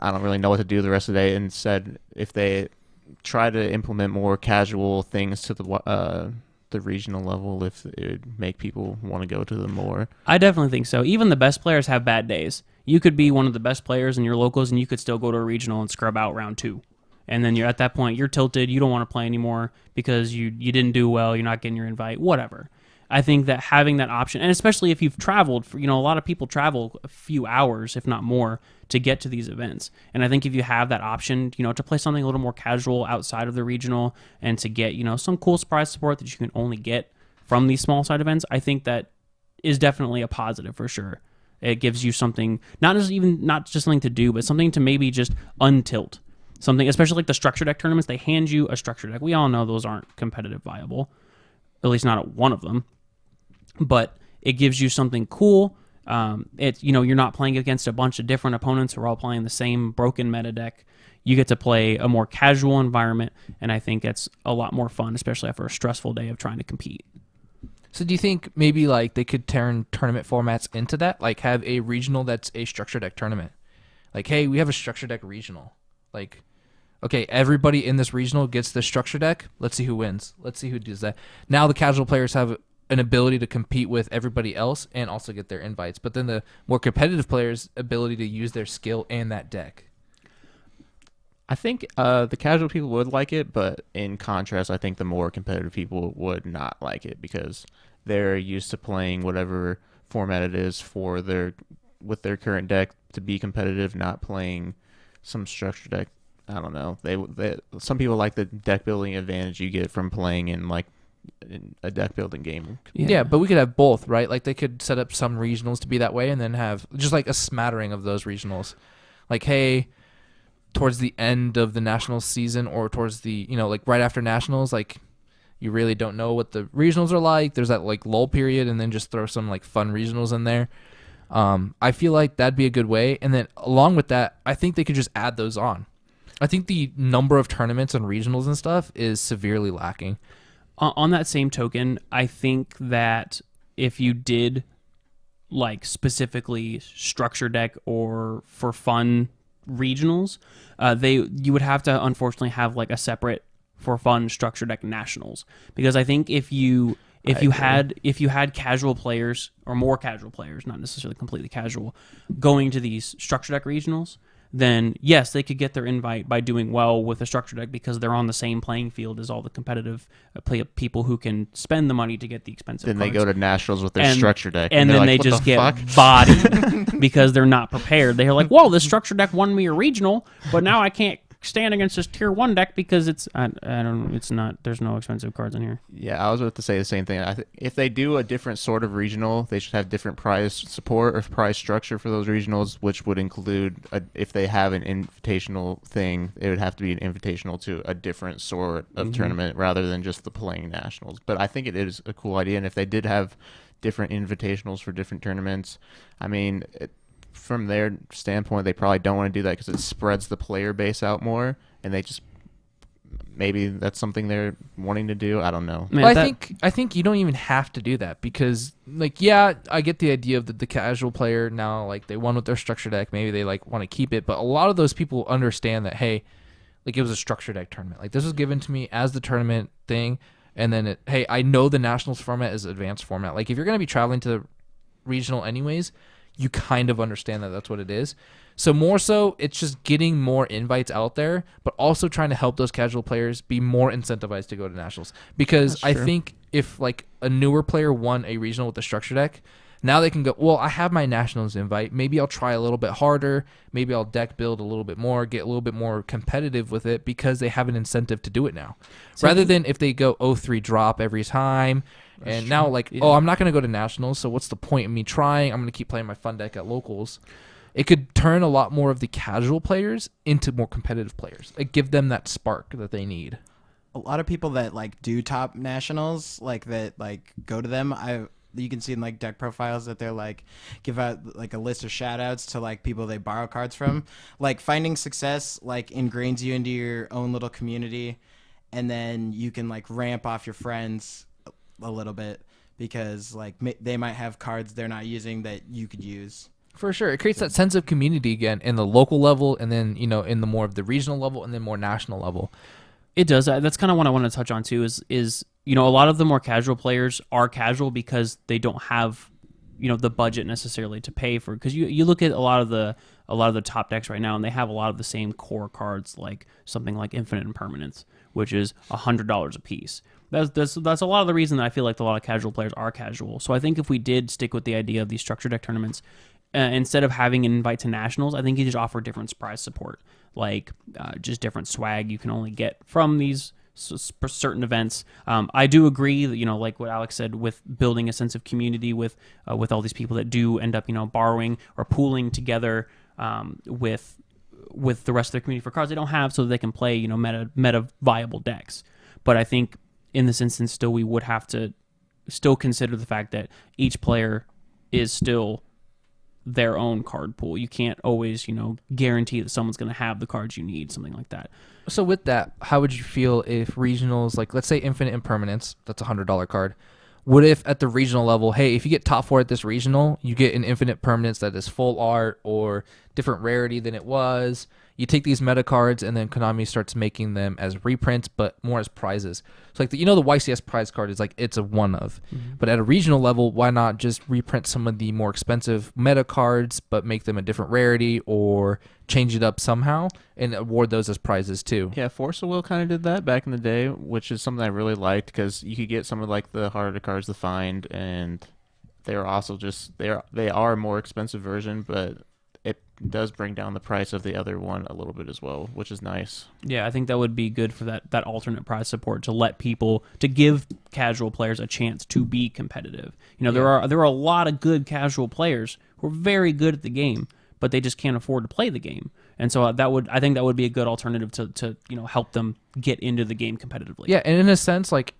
I don't really know what to do the rest of the day. Instead, if they try to implement more casual things to the regional level, if it would make people want to go to them more. I definitely think so. Even the best players have bad days. You could be one of the best players in your locals and you could still go to a regional and scrub out round 2. And then you're at that point, you're tilted, you don't want to play anymore because you didn't do well, you're not getting your invite, whatever. I think that having that option, and especially if you've traveled, a lot of people travel a few hours, if not more, to get to these events. And I think if you have that option, to play something a little more casual outside of the regional and to get, some cool surprise support that you can only get from these small side events, I think that is definitely a positive for sure. It gives you something, not just something to do, but something to maybe just untilt. Something, especially the structure deck tournaments, they hand you a structure deck. We all know those aren't competitive viable, at least not at one of them. But it gives you something cool. You're not playing against a bunch of different opponents who are all playing the same broken meta deck. You get to play a more casual environment, and I think it's a lot more fun, especially after a stressful day of trying to compete. So do you think maybe they could turn tournament formats into that? Have a regional that's a structure deck tournament. Hey, we have a structure deck regional. Okay, everybody in this regional gets this structure deck. Let's see who wins. Let's see who does that. Now the casual players have an ability to compete with everybody else and also get their invites. But then the more competitive players' ability to use their skill and that deck. I think the casual people would like it, but in contrast, I think the more competitive people would not like it because they're used to playing whatever format it is with their current deck to be competitive, not playing some structure deck I don't know. They some people like the deck building advantage you get from playing in like in a deck building game. Yeah, but we could have both, right? Like they could set up some regionals to be that way and then have just like a smattering of those regionals. Like, hey, towards the end of the national season or towards the, like right after nationals, like you really don't know what the regionals are like. There's that like lull period and then just throw some like fun regionals in there. I feel like that'd be a good way. And then along with that, I think they could just add those on. I think the number of tournaments and regionals and stuff is severely lacking. On that same token, I think that if you did like specifically structure deck or for fun regionals, you would have to unfortunately have like a separate for fun structure deck nationals, because I think if you had casual players or more casual players, not necessarily completely casual, going to these structure deck regionals, then yes, they could get their invite by doing well with a structure deck because they're on the same playing field as all the competitive people who can spend the money to get the expensive Then cards. they go to nationals with their structure deck, and then like, they "What just the get fuck?" bodied because they're not prepared. They're like, "Whoa, this structure deck won me a regional, but now I can't stand against this tier 1 deck because it's not. There's no expensive cards in here." Yeah, I was about to say the same thing. If they do a different sort of regional, they should have different prize support or prize structure for those regionals, which would include, if they have an invitational thing, it would have to be an invitational to a different sort of tournament rather than just the playing nationals. But I think it is a cool idea, and if they did have different invitationals for different tournaments, I mean, from their standpoint, they probably don't want to do that because it spreads the player base out more, and they just maybe that's something they're wanting to do. I don't know. Man, Well, I think you don't even have to do that because, like, yeah, I get the idea of the casual player now, like they won with their structure deck, maybe they like want to keep it, but a lot of those people understand that, hey, like it was a structure deck tournament, like this was given to me as the tournament thing, and then hey, I know the nationals format is advanced format. Like if you're gonna be traveling to the regional anyways, you kind of understand that that's what it is. So more so, it's just getting more invites out there, but also trying to help those casual players be more incentivized to go to nationals. Because I think if like a newer player won a regional with a structure deck, now they can go, well, I have my nationals invite. Maybe I'll try a little bit harder. Maybe I'll deck build a little bit more, get a little bit more competitive with it because they have an incentive to do it now. Rather than if they go 0-3 drop every time. And now, like, oh, I'm not going to go to nationals, so what's the point of me trying? I'm going to keep playing my fun deck at locals. It could turn a lot more of the casual players into more competitive players. Like, give them that spark that they need. A lot of people that like do top nationals, like that, like go to them. You can see in like deck profiles that they're like give out like a list of shout outs to like people they borrow cards from. Like finding success like ingrains you into your own little community, and then you can like ramp off your friends a little bit because like they might have cards they're not using that you could use. For sure. It creates that sense of community again in the local level and then, in the more of the regional level and then more national level. It does. That's kind of what I want to touch on too is a lot of the more casual players are casual because they don't have, the budget necessarily to pay for, because you look at a lot of the top decks right now and they have a lot of the same core cards, like something like Infinite Impermanence, which is $100 a piece. That's a lot of the reason that I feel like a lot of casual players are casual. So I think if we did stick with the idea of these structure deck tournaments, instead of having an invite to nationals, I think you just offer different prize support, like just different swag you can only get from these certain events. I do agree that, like what Alex said, with building a sense of community with all these people that do end up, borrowing or pooling together with the rest of their community for cards they don't have, so they can play, meta viable decks. But I think in this instance, still we would have to still consider the fact that each player is still their own card pool. You can't always, guarantee that someone's going to have the cards you need, something like that. So with that, how would you feel if regionals, like let's say Infinite Impermanence, that's a $100 card. What if at the regional level, hey, if you get top 4 at this regional, you get an Infinite Permanence that is full art or different rarity than it was. You take these meta cards and then Konami starts making them as reprints, but more as prizes. So like the YCS prize card is like it's a one of. Mm-hmm. But at a regional level, why not just reprint some of the more expensive meta cards, but make them a different rarity or change it up somehow and award those as prizes too? Yeah, Force of Will kind of did that back in the day, which is something I really liked because you could get some of like the harder cards to find, and they're also just they are a more expensive version, but it does bring down the price of the other one a little bit as well, which is nice. Yeah, I think that would be good for that alternate prize support to let people to give casual players a chance to be competitive. You know, there are a lot of good casual players who are very good at the game, but they just can't afford to play the game. And so I think that would be a good alternative to help them get into the game competitively. Yeah, and in a sense, like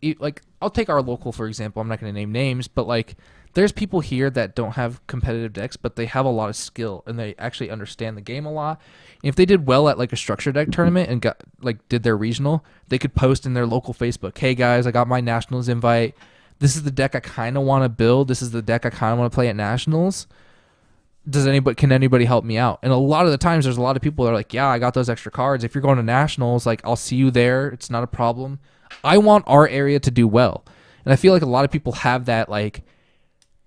I'll take our local for example. I'm not going to name names, but like there's people here that don't have competitive decks, but they have a lot of skill and they actually understand the game a lot. And if they did well at like a structure deck tournament and did their regional, they could post in their local Facebook, "Hey guys, I got my nationals invite. This is the deck I kind of want to build. This is the deck I kind of want to play at nationals. Can anybody help me out?" And a lot of the times there's a lot of people that are like, "Yeah, I got those extra cards. If you're going to nationals, like I'll see you there. It's not a problem." I want our area to do well. And I feel like a lot of people have that like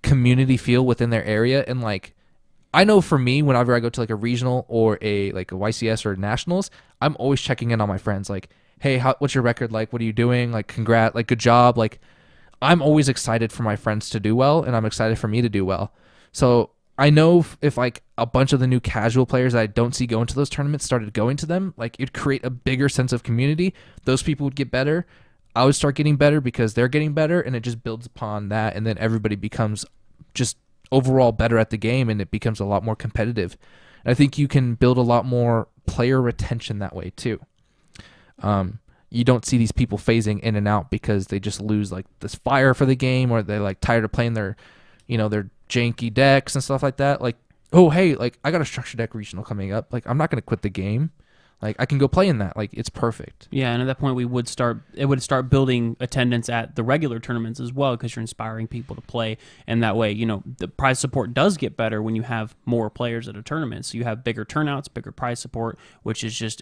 community feel within their area. And like I know for me, whenever I go to like a regional or a YCS or nationals, I'm always checking in on my friends like, "Hey, what's your record like? What are you doing? Like congrats, like good job." Like I'm always excited for my friends to do well and I'm excited for me to do well. So I know if like a bunch of the new casual players that I don't see going to those tournaments started going to them, like it'd create a bigger sense of community. Those people would get better. I would start getting better because they're getting better, and it just builds upon that, and then everybody becomes just overall better at the game, and it becomes a lot more competitive. And I think you can build a lot more player retention that way too. You don't see these people phasing in and out because they just lose like this fire for the game, or they're like tired of playing their janky decks and stuff like that. Like, oh hey, like I got a structure deck regional coming up. Like I'm not gonna quit the game. Like I can go play in that. Like it's perfect. Yeah, and at that point it would start building attendance at the regular tournaments as well, because you're inspiring people to play, and that way, the prize support does get better when you have more players at a tournament. So you have bigger turnouts, bigger prize support, which is just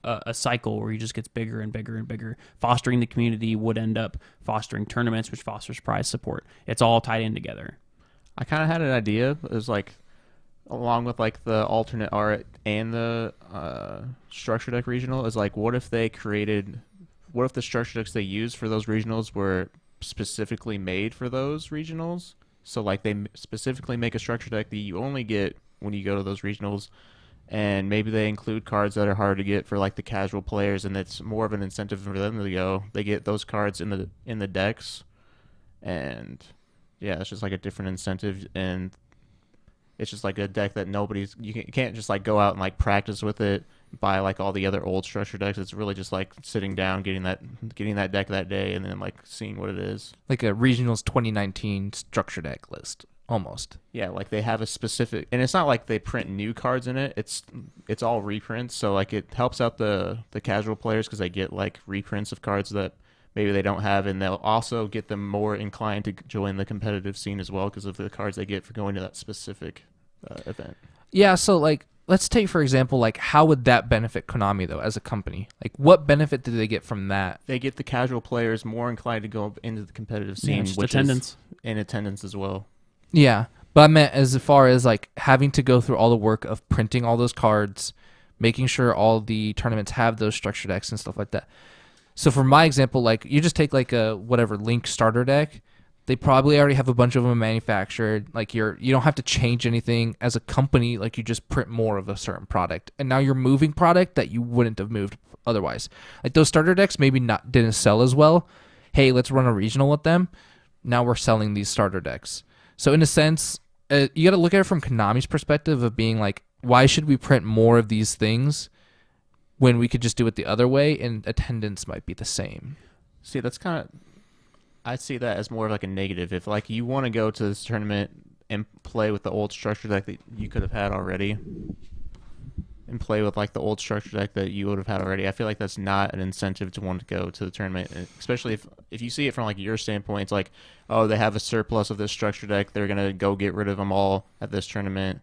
a cycle where it just gets bigger and bigger and bigger. Fostering the community would end up fostering tournaments, which fosters prize support. It's all tied in together. I kind of had an idea. It was like, along with like the alternate art and the structure deck regional, is like, what if the structure decks they use for those regionals were specifically made for those regionals? So like they specifically make a structure deck that you only get when you go to those regionals, and maybe they include cards that are hard to get for like the casual players, and it's more of an incentive for them to go. They get those cards in the decks, and yeah, it's just like a different incentive, and it's just like a deck that you can't just like go out and like practice with it, buy like all the other old structure decks. It's really just like sitting down, getting that deck that day, and then like seeing what it is. Like a regionals 2019 structure deck list, almost. Yeah, like they have a specific, and it's not like they print new cards in it. It's all reprints, so like it helps out the casual players because they get like reprints of cards that maybe they don't have, and they'll also get them more inclined to join the competitive scene as well because of the cards they get for going to that specific event. Yeah, so like let's take for example, like how would that benefit Konami though as a company? Like what benefit do they get from that? They get the casual players more inclined to go into the competitive scene, which attendance. In attendance as well. Yeah, but I meant as far as like having to go through all the work of printing all those cards, making sure all the tournaments have those structure decks and stuff like that. So for my example, like you just take like a whatever Link starter deck, they probably already have a bunch of them manufactured. Like you don't have to change anything as a company. Like you just print more of a certain product, and now you're moving product that you wouldn't have moved otherwise. Like those starter decks maybe didn't sell as well. Hey, let's run a regional with them. Now we're selling these starter decks. So in a sense, you got to look at it from Konami's perspective of being like, why should we print more of these things when we could just do it the other way and attendance might be the same? See, that's kind of, I see that as more of like a negative. If like you want to go to this tournament and play with the old structure deck that you could have had already, and play with like the old structure deck that you would have had already, I feel like that's not an incentive to want to go to the tournament. And especially if you see it from like your standpoint, it's like, oh, they have a surplus of this structure deck, they're gonna go get rid of them all at this tournament.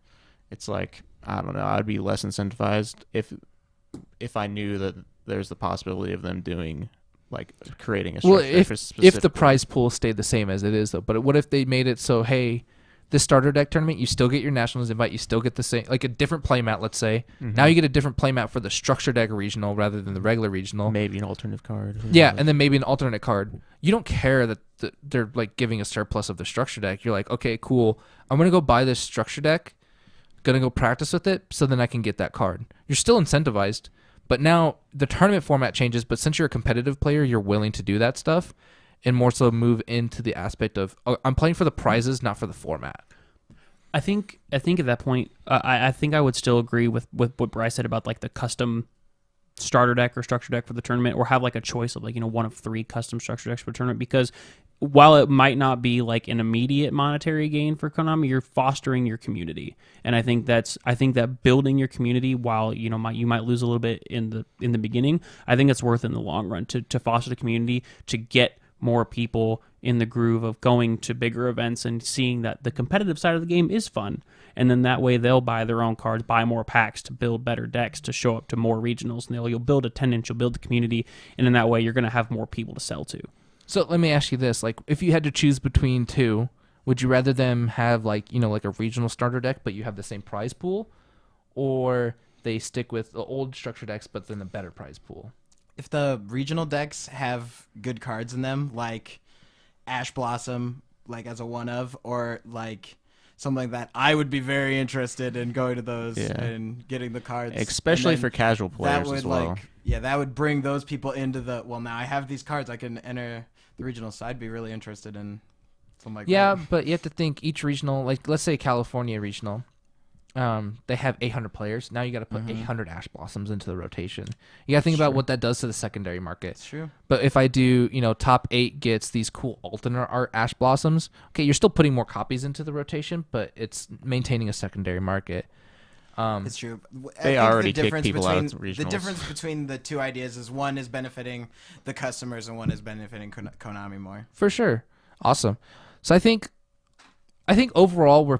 It's like, I don't know, I'd be less incentivized if I knew that there's the possibility of them doing like creating a structure deck if the prize pool stayed the same as it is though. But what if they made it so, hey, this starter deck tournament, you still get your nationals invite, you still get the same, like a different playmat, let's say. Mm-hmm. Now you get a different playmat for the structure deck regional rather than the regular regional. Maybe an alternative card. Yeah, and then maybe an alternate card. You don't care that they're like giving a surplus of the structure deck. You're like, okay, cool. I'm going to go buy this structure deck gonna go practice with it so then I can get that card. You're still incentivized, but now the tournament format changes. But since you're a competitive player, you're willing to do that stuff, and more so move into the aspect of I'm playing for the prizes, not for the format. I think at that point, I think I would still agree with what Bryce said about like the custom starter deck or structure deck for the tournament, or have like a choice of like, one of 3 custom structure decks for the tournament, because while it might not be like an immediate monetary gain for Konami, you're fostering your community. And I think that building your community, while you might lose a little bit in the beginning, I think it's worth in the long run to foster the community, to get more people in the groove of going to bigger events and seeing that the competitive side of the game is fun. And then that way they'll buy their own cards, buy more packs to build better decks, to show up to more regionals, and you'll build attendance, you'll build the community, and in that way you're going to have more people to sell to. So let me ask you this: like, if you had to choose between 2, would you rather them have like a regional starter deck, but you have the same prize pool, or they stick with the old structure decks but then a better prize pool? If the regional decks have good cards in them, like Ash Blossom, like as a one of, or like something like that, I would be very interested in going to those and getting the cards, especially for casual players as well. That would bring those people into the, well, now I have these cards, I can enter the regional, so I'd be really interested in something like that. Yeah, but you have to think each regional, like let's say California regional, they have 800 players. Now you got to put 800 Ash Blossoms into the rotation. You got to think about what that does to the secondary market. It's true. But if I do, top 8 gets these cool alternate art Ash Blossoms, okay, you're still putting more copies into the rotation, but it's maintaining a secondary market. It's true. They already kick people out of regionals. The difference between the two ideas is one is benefiting the customers and one is benefiting Konami more. For sure. Awesome. So I think overall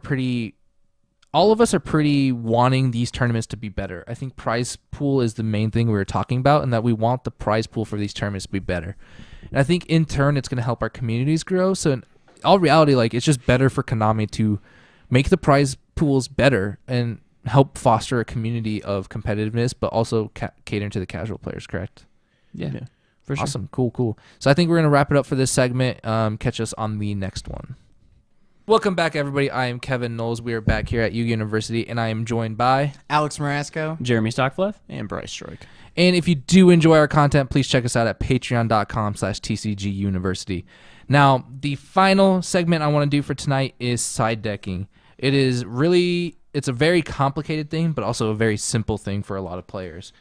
all of us are pretty wanting these tournaments to be better. I think prize pool is the main thing we were talking about, and that we want the prize pool for these tournaments to be better. And I think in turn, it's going to help our communities grow. So in all reality, like, it's just better for Konami to make the prize pools better and help foster a community of competitiveness, but also cater to the casual players, correct? Yeah. For sure. Awesome. Cool. So I think we're going to wrap it up for this segment. Catch us on the next one. Welcome back, everybody. I am Kevin Knowles. We are back here at YGOU University, and I am joined by Alex Marasco, Jeremy Stockfleth, and Bryce Stroik. And if you do enjoy our content, please check us out at patreon.com/TCGUniversity. Now, the final segment I want to do for tonight is side decking. It's a very complicated thing, but also a very simple thing for a lot of players.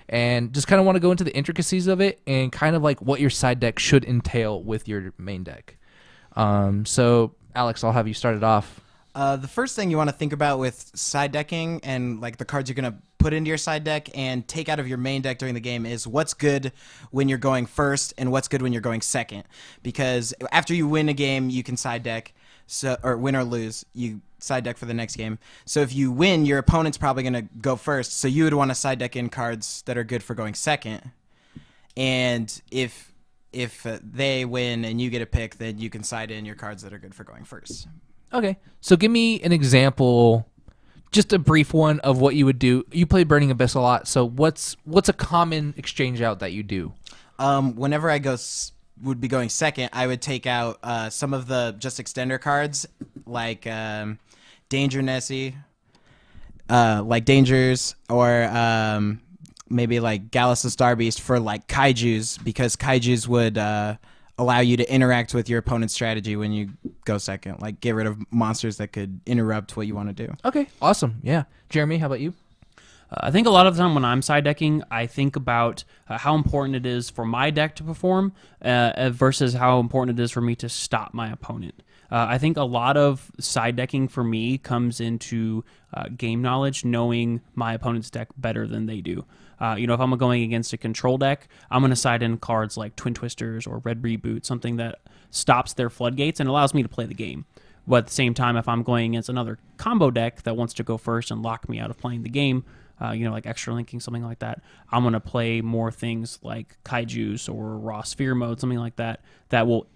And just kind of want to go into the intricacies of it and kind of like what your side deck should entail with your main deck. So Alex, I'll have you start it off. The first thing you want to think about with side decking and like the cards you're going to put into your side deck and take out of your main deck during the game is what's good when you're going first and what's good when you're going second. Because after you win a game, you can side deck, or win or lose, you side deck for the next game. So if you win, your opponent's probably going to go first. So you would want to side deck in cards that are good for going second. And if they win and you get a pick, then you can side in your cards that are good for going first. Okay. So give me an example, just a brief one of what you would do. You play Burning Abyss a lot, so what's a common exchange out that you do? Whenever I would be going second, I would take out some of the just extender cards like Danger Nessie, like Dangers, or maybe like Gallus the Starbeast for like Kaijus, because Kaijus would allow you to interact with your opponent's strategy when you go second, like get rid of monsters that could interrupt what you want to do. Okay, awesome. Yeah. Jeremy, how about you? I think a lot of the time when I'm side decking, I think about how important it is for my deck to perform versus how important it is for me to stop my opponent. I think a lot of side decking for me comes into game knowledge, knowing my opponent's deck better than they do. If I'm going against a control deck, I'm going to side in cards like Twin Twisters or Red Reboot, something that stops their floodgates and allows me to play the game. But at the same time, if I'm going against another combo deck that wants to go first and lock me out of playing the game, like extra linking, something like that, I'm going to play more things like Kaijus or Raw Sphere Mode, something like that, that will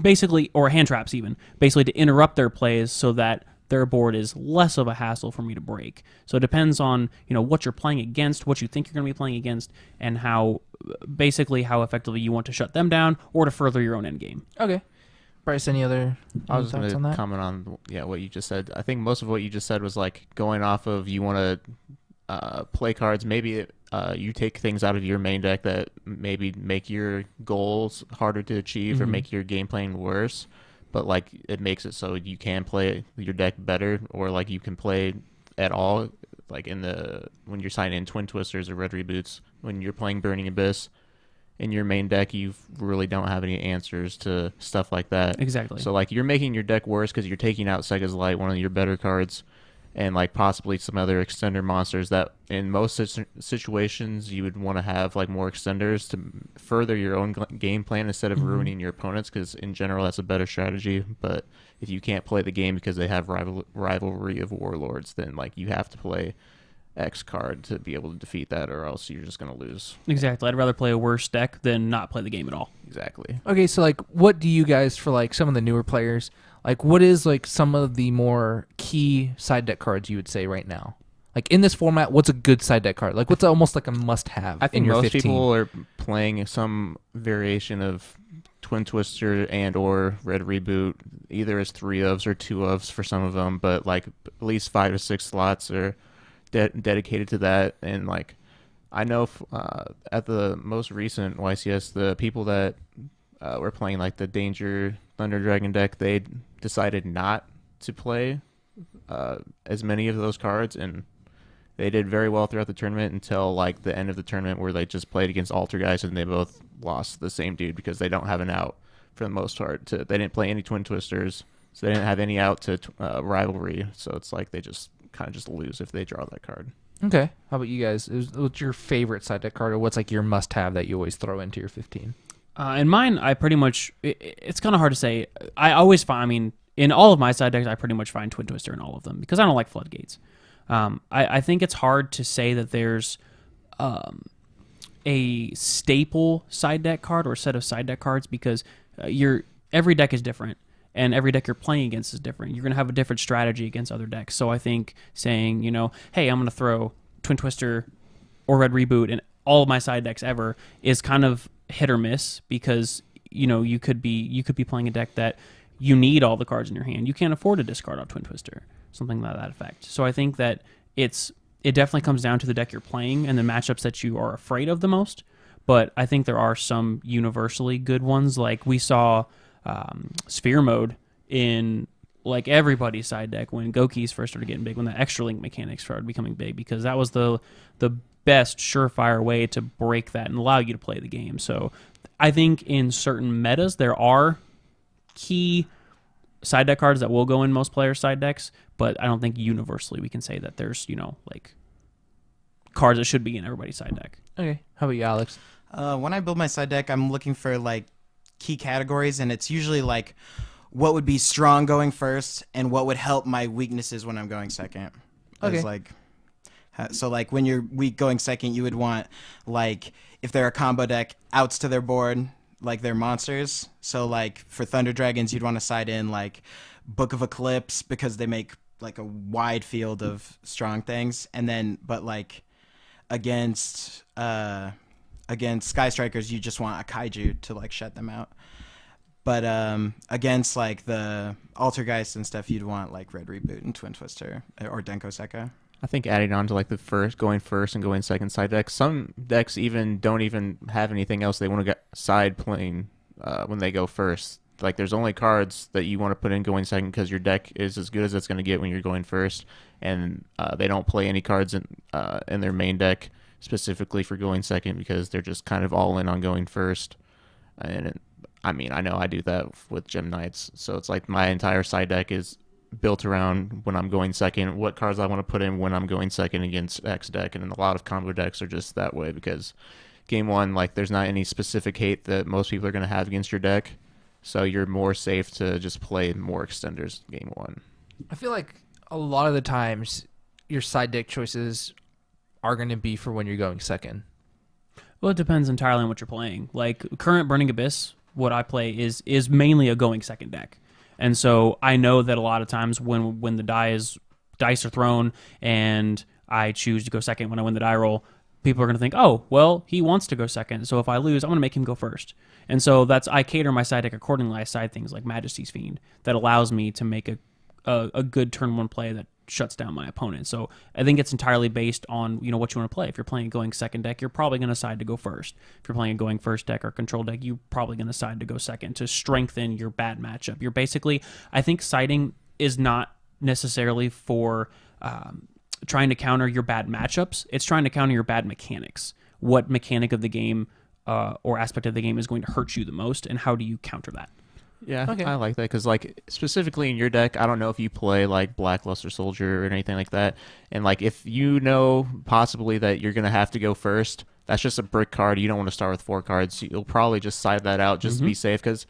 basically, or hand traps even, basically to interrupt their plays so that their board is less of a hassle for me to break. So it depends on, what you're playing against, what you think you're going to be playing against, and how effectively you want to shut them down or to further your own end game. Okay. Bryce, any I was thoughts going on to that? comment on what you just said. I think most of what you just said was like going off of you want to play cards. Maybe you take things out of your main deck that maybe make your goals harder to achieve or make your game playing worse. But like it makes it so you can play your deck better, or like you can play at all. Like when you're signing in Twin Twisters or Red Reboots, when you're playing Burning Abyss. In your main deck, you really don't have any answers to stuff like that. Exactly. So, like, you're making your deck worse because you're taking out Sega's Light, one of your better cards, and, like, possibly some other extender monsters that, in most situations, you would want to have, like, more extenders to further your own game plan instead of ruining your opponents, because, in general, that's a better strategy. But if you can't play the game because they have rivalry of warlords, then, like, you have to play X card to be able to defeat that, or else you're just going to lose. Exactly. I'd rather play a worse deck than not play the game at all. Exactly. Okay, so like, what do you guys, for like some of the newer players, like what is like some of the more key side deck cards you would say right now? Like in this format, what's a good side deck card? Like what's almost like a must-have I think in your most 15? people are playing some variation of Twin Twister and or Red Reboot, either as 3-ofs or 2-ofs for some of them, but like at least 5 to 6 slots are dedicated to that. And like I know at the most recent YCS, the people that were playing like the Danger Thunder Dragon deck, they decided not to play as many of those cards, and they did very well throughout the tournament until like the end of the tournament, where they just played against Alter Guys and they both lost the same dude because they don't have an out for the most part. They didn't play any Twin Twisters, so they didn't have any out to Rivalry. So it's like they just kind of just lose if they draw that card. Okay. How about you guys? What's your favorite side deck card, or what's like your must-have that you always throw into your 15? In mine, I pretty much, it's kind of hard to say. I always find, I mean, in all of my side decks, I pretty much find Twin Twister in all of them because I don't like Floodgates. I think it's hard to say that there's a staple side deck card or set of side deck cards because every deck is different. And every deck you're playing against is different. You're going to have a different strategy against other decks. So I think saying, hey, I'm going to throw Twin Twister or Red Reboot in all of my side decks ever is kind of hit or miss because, you could be playing a deck that you need all the cards in your hand. You can't afford to discard out Twin Twister, something like that effect. So I think that it definitely comes down to the deck you're playing and the matchups that you are afraid of the most. But I think there are some universally good ones. Like we saw Sphere Mode in like everybody's side deck when Goki's first started getting big, when the extra link mechanics started becoming big, because that was the best surefire way to break that and allow you to play the game. So I think in certain metas there are key side deck cards that will go in most players' side decks, but I don't think universally we can say that there's like cards that should be in everybody's side deck. Okay. How about you, Alex? When I build my side deck, I'm looking for like key categories, and it's usually like what would be strong going first and what would help my weaknesses when I'm going second. Okay. So like when you're weak going second, you would want like if they're a combo deck, outs to their board, like they're monsters. So like for Thunder Dragons, you'd want to side in like Book of Eclipse because they make like a wide field of strong things, and then but like against Sky Strikers, you just want a kaiju to like shut them out. But against like the Altergeist and stuff, you'd want like Red Reboot and Twin Twister or Denko Sekka. I think adding on to like the going first and going second side decks, some decks don't even have anything else they want to get side playing when they go first. Like there's only cards that you want to put in going second because your deck is as good as it's going to get when you're going first, and they don't play any cards in their main deck specifically for going second because they're just kind of all in on going first. And I know I do that with Gem Knights, so it's like my entire side deck is built around when I'm going second, what cards I want to put in when I'm going second against X deck, and a lot of combo decks are just that way because game one, like there's not any specific hate that most people are going to have against your deck, so you're more safe to just play more extenders game one. I feel like a lot of the times your side deck choices are going to be for when you're going second. Well, it depends entirely on what you're playing. Like current Burning Abyss, what I play is mainly a going second deck. And so I know that a lot of times when the dice are thrown and I choose to go second when I win the die roll, people are going to think, oh, well, he wants to go second, so if I lose, I'm going to make him go first. And so I cater my side deck accordingly. I side things like Majesty's Fiend that allows me to make a good turn one play that shuts down my opponent. So I think it's entirely based on what you want to play. If you're playing a going second deck, you're probably going to side to go first. If you're playing a going first deck or control deck, you're probably going to side to go second to strengthen your bad matchup. You're basically, I think siding is not necessarily for trying to counter your bad matchups. It's trying to counter your bad mechanics. What mechanic of the game or aspect of the game is going to hurt you the most, and how do you counter that? Yeah, Okay. I like that because, like, specifically in your deck, I don't know if you play like Blackluster Soldier or anything like that, and like if you know possibly that you're gonna have to go first, that's just a brick card. You don't want to start with 4 cards. You'll probably just side that out just to be safe because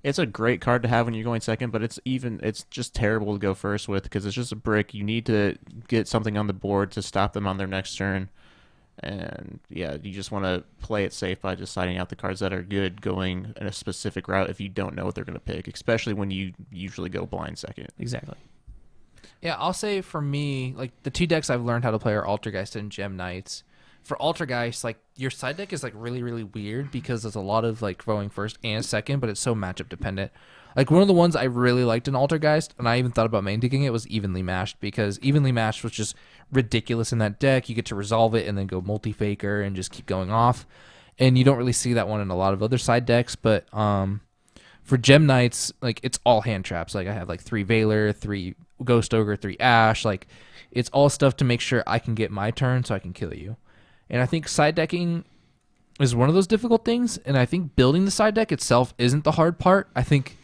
it's a great card to have when you're going second, but it's just terrible to go first with because it's just a brick. You need to get something on the board to stop them on their next turn. And yeah, you just want to play it safe by just siding out the cards that are good going in a specific route if you don't know what they're going to pick, especially when you usually go blind second. Exactly. Yeah, I'll say for me, like the 2 decks I've learned how to play are Altergeist and Gem Knights. For Altergeist, like your side deck is like really, really weird because there's a lot of like going first and second, but it's so matchup dependent. Like one of the ones I really liked in Altergeist, and I even thought about main decking it, was Evenly Matched, because Evenly Matched was just ridiculous in that deck. You get to resolve it and then go multi-faker and just keep going off. And you don't really see that one in a lot of other side decks, but for Gem Knights, like it's all hand traps. Like I have like 3 Valor, 3 Ghost Ogre, 3 Ash. Like it's all stuff to make sure I can get my turn so I can kill you. And I think side decking is one of those difficult things, and I think building the side deck itself isn't the hard part. I think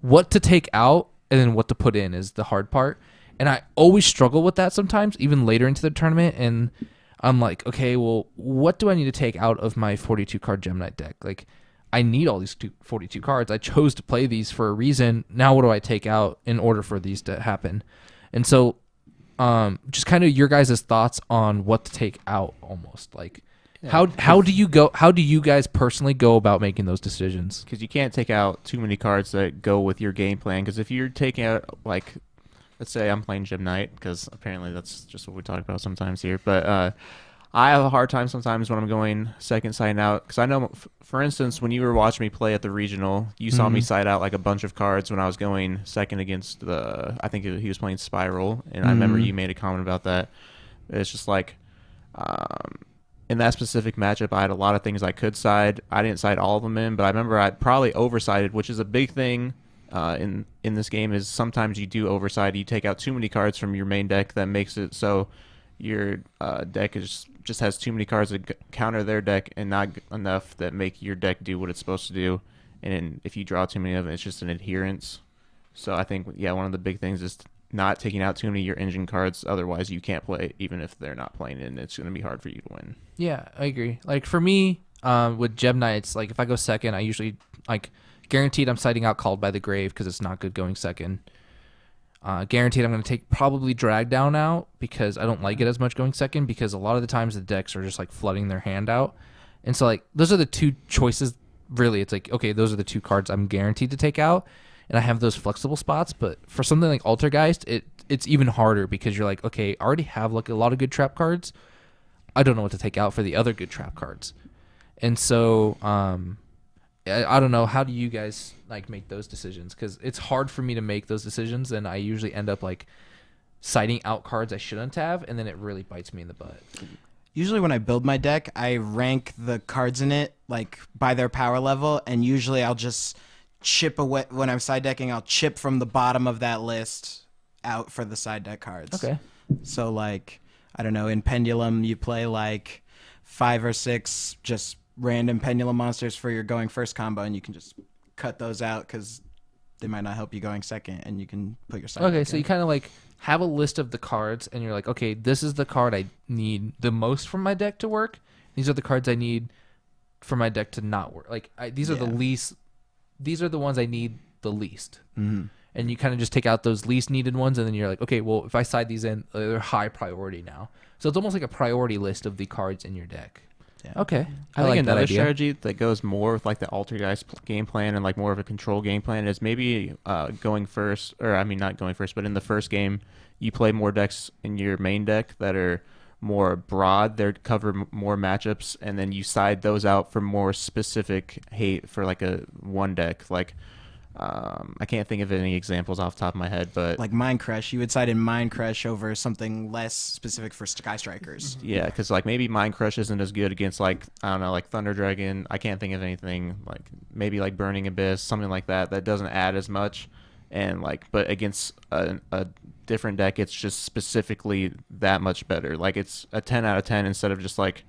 what to take out and then what to put in is the hard part. And I always struggle with that sometimes, even later into the tournament. And I'm like, okay, well, what do I need to take out of my 42-card Gem Knight deck? Like, I need all these 42 cards. I chose to play these for a reason. Now what do I take out in order for these to happen? And so just kind of your guys' thoughts on what to take out almost. Like, how do you guys personally go about making those decisions? Because you can't take out too many cards that go with your game plan. Because if you're taking out, like, let's say I'm playing Gem Knight, because apparently that's just what we talk about sometimes here. But I have a hard time sometimes when I'm going second side out. Because I know, for instance, when you were watching me play at the regional, you saw me side out like a bunch of cards when I was going second against I think he was playing Spiral. And I remember you made a comment about that. It's just like, in that specific matchup, I had a lot of things I could side. I didn't side all of them in, but I remember I probably oversided, which is a big thing in this game. Is sometimes you do overside. You take out too many cards from your main deck that makes it so your deck just has too many cards that counter their deck and not enough that make your deck do what it's supposed to do. And if you draw too many of them, it's just an adherence. So I think, yeah, one of the big things is not taking out too many of your engine cards. Otherwise, you can't play, even if they're not playing, and it's going to be hard for you to win. Yeah, I agree. Like for me, with Gem Knights, like if I go second, I usually like guaranteed I'm siding out Called by the Grave because it's not good going second. Guaranteed I'm going to take probably Drag Down out because I don't like it as much going second, because a lot of the times the decks are just like flooding their hand out. And so like those are the 2 choices. Really, it's like, okay, those are the 2 cards I'm guaranteed to take out. And I have those flexible spots, but for something like Altergeist, it's even harder because you're like, okay, I already have like a lot of good trap cards. I don't know what to take out for the other good trap cards. And so I don't know, how do you guys like make those decisions? Because it's hard for me to make those decisions, and I usually end up like siding out cards I shouldn't have, and then it really bites me in the butt. Usually when I build my deck, I rank the cards in it like by their power level, and usually I'll just chip away when I'm side decking. I'll chip from the bottom of that list out for the side deck cards. Okay. So like, I don't know, in Pendulum you play like 5 or 6 just random Pendulum monsters for your going first combo, and you can just cut those out because they might not help you going second, and you can put your side Okay, deck so in. you kind of like have a list of the cards, and you're like, okay, this is the card I need the most from my deck to work. These are the cards I need for my deck to not work. Like these are the least. These are the ones I need the least. Mm-hmm. And you kind of just take out those least needed ones, and then you're like, okay, well, if I side these in, they're high priority now. So it's almost like a priority list of the cards in your deck. Yeah. Okay. I think like that another idea. strategy that goes more with like the Altergeist game plan and like more of a control game plan is maybe going first, or I mean not going first, but in the first game you play more decks in your main deck that are more broad. They cover more matchups, and then you side those out for more specific hate for like a one deck. Like I can't think of any examples off the top of my head, but Like Mind Crush, you would side in Mind Crush over something less specific for Sky Strikers. yeah, because like maybe Mind Crush isn't as good against like I don't know, like Thunder Dragon. I can't think of anything like maybe like Burning Abyss, something like that doesn't add as much. And like, but against a different deck, it's just specifically that much better. Like it's a 10 out of 10 instead of just like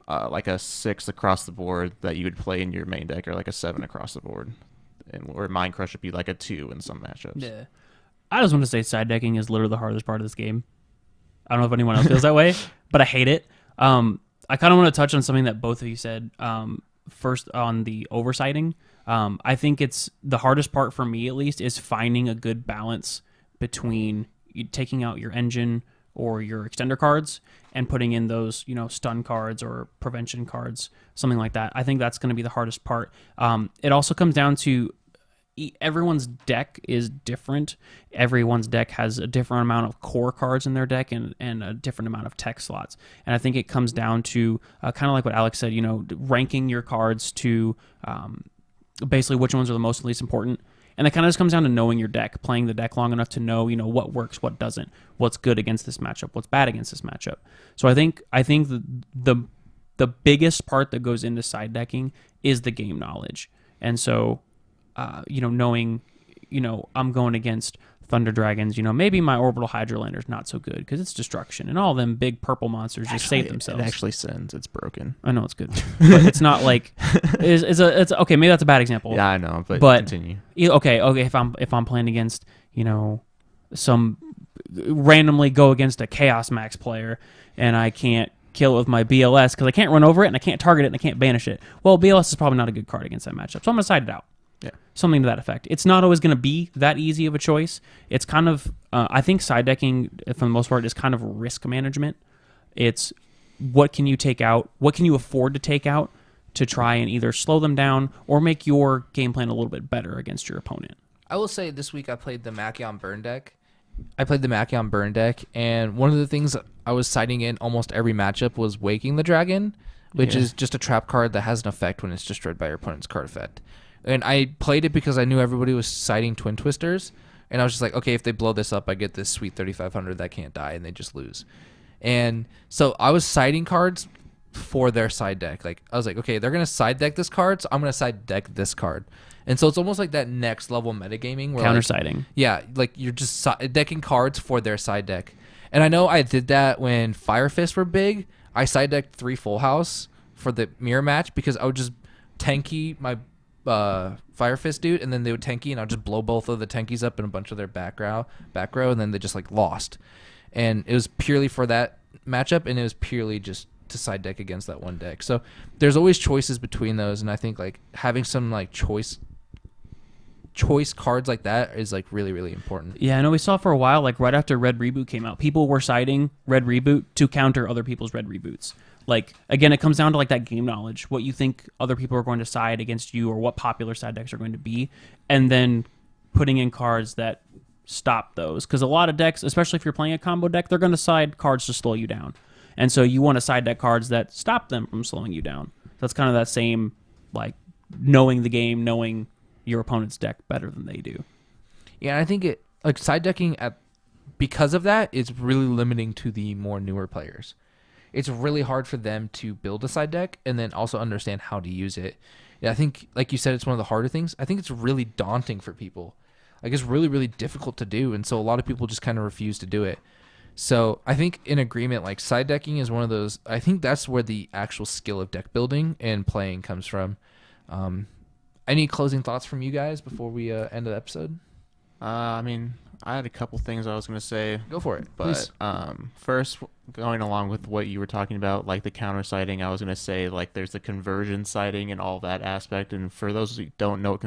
a 6 across the board that you would play in your main deck, or like a 7 across the board. And or Mind Crush would be like a 2 in some matchups. Yeah. I just want to say side decking is literally the hardest part of this game. I don't know if anyone else feels that way, but I hate it. I kind of want to touch on something that both of you said. First on the oversighting. I think it's the hardest part for me, at least, is finding a good balance between you taking out your engine or your extender cards and putting in those, stun cards or prevention cards, something like that. I think that's going to be the hardest part. It also comes down to everyone's deck is different. Everyone's deck has a different amount of core cards in their deck and a different amount of tech slots. And I think it comes down to kind of like what Alex said, ranking your cards to basically which ones are the most least important. And that kind of just comes down to knowing your deck, playing the deck long enough to know, what works, what doesn't, what's good against this matchup, what's bad against this matchup. So I think the biggest part that goes into side decking is the game knowledge. And so, knowing, I'm going against Thunder Dragons, maybe my Orbital Hydrolander's not so good because it's destruction, and all them big purple monsters just save themselves. It actually sends. It's broken. I know it's good, but it's not like it's okay. Maybe that's a bad example. Yeah, I know, but continue. Okay. If I'm playing against some randomly go against a Chaos Max player and I can't kill it with my BLS because I can't run over it and I can't target it and I can't banish it. Well, BLS is probably not a good card against that matchup, so I'm gonna side it out. Yeah. Something to that effect. It's not always going to be that easy of a choice. It's kind of, I think side decking, for the most part, is kind of risk management. It's what can you take out, what can you afford to take out to try and either slow them down or make your game plan a little bit better against your opponent. I will say this week I played the Machion Burn deck. And one of the things I was siding in almost every matchup was Waking the Dragon, which is just a trap card that has an effect when it's destroyed by your opponent's card effect. And I played it because I knew everybody was siding Twin Twisters. And I was just like, okay, if they blow this up, I get this sweet 3,500 that can't die, and they just lose. And so I was siding cards for their side deck. Like I was like, okay, they're going to side deck this card, so I'm going to side deck this card. And so it's almost like that next level metagaming. Where Counter-siding. Yeah, like you're just decking cards for their side deck. And I know I did that when Fire Fists were big. I side decked 3 Full House for the mirror match because I would just tanky my Fire Fist dude, and then they would tanky, and I'd just blow both of the tankies up in a bunch of their back row, and then they just like lost. And it was purely for that matchup, and it was purely just to side deck against that one deck. So there's always choices between those, and I think like having some like choice cards like that is like really, really important. Yeah, I know we saw for a while, like right after Red Reboot came out, people were siding Red Reboot to counter other people's Red Reboots. Like, again, it comes down to like that game knowledge, what you think other people are going to side against you or what popular side decks are going to be, and then putting in cards that stop those. Because a lot of decks, especially if you're playing a combo deck, they're going to side cards to slow you down. And so you want to side deck cards that stop them from slowing you down. That's kind of that same, like, knowing the game, knowing your opponent's deck better than they do. Yeah, and I think it, like, side decking because of that is really limiting to the more newer players. It's really hard for them to build a side deck and then also understand how to use it. Yeah, I think, like you said, it's one of the harder things. I think it's really daunting for people. Like, it's really, really difficult to do, and so a lot of people just kind of refuse to do it. So I think in agreement, like, side decking is one of those, I think that's where the actual skill of deck building and playing comes from. Any closing thoughts from you guys before we end the episode? I mean, I had a couple things I was going to say. Go for it, but first, going along with what you were talking about, like the counter sighting, I was going to say, like, there's the conversion sighting and all that aspect. And for those who don't know what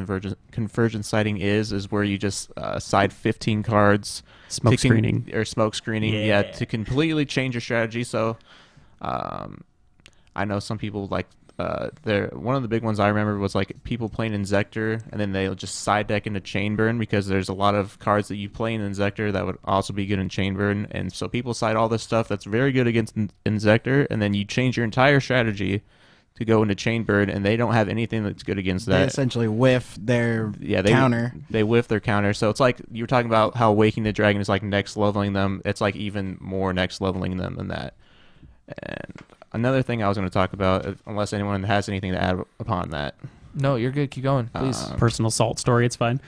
conversion sighting is where you just side 15 cards, Smoke screening, to completely change your strategy. So, I know some people like one of the big ones I remember was like people playing Inzektor, and then they'll just side deck into Chainburn because there's a lot of cards that you play in Inzektor that would also be good in Chainburn, and so people side all this stuff that's very good against Inzektor, and then you change your entire strategy to go into Chainburn, and they don't have anything that's good against that. They essentially whiff their counter. They whiff their counter. So it's like you were talking about how Waking the Dragon is like next leveling them. It's like even more next leveling them than that. And another thing I was going to talk about, unless anyone has anything to add upon that. No, you're good. Keep going, please. Personal assault story. It's fine.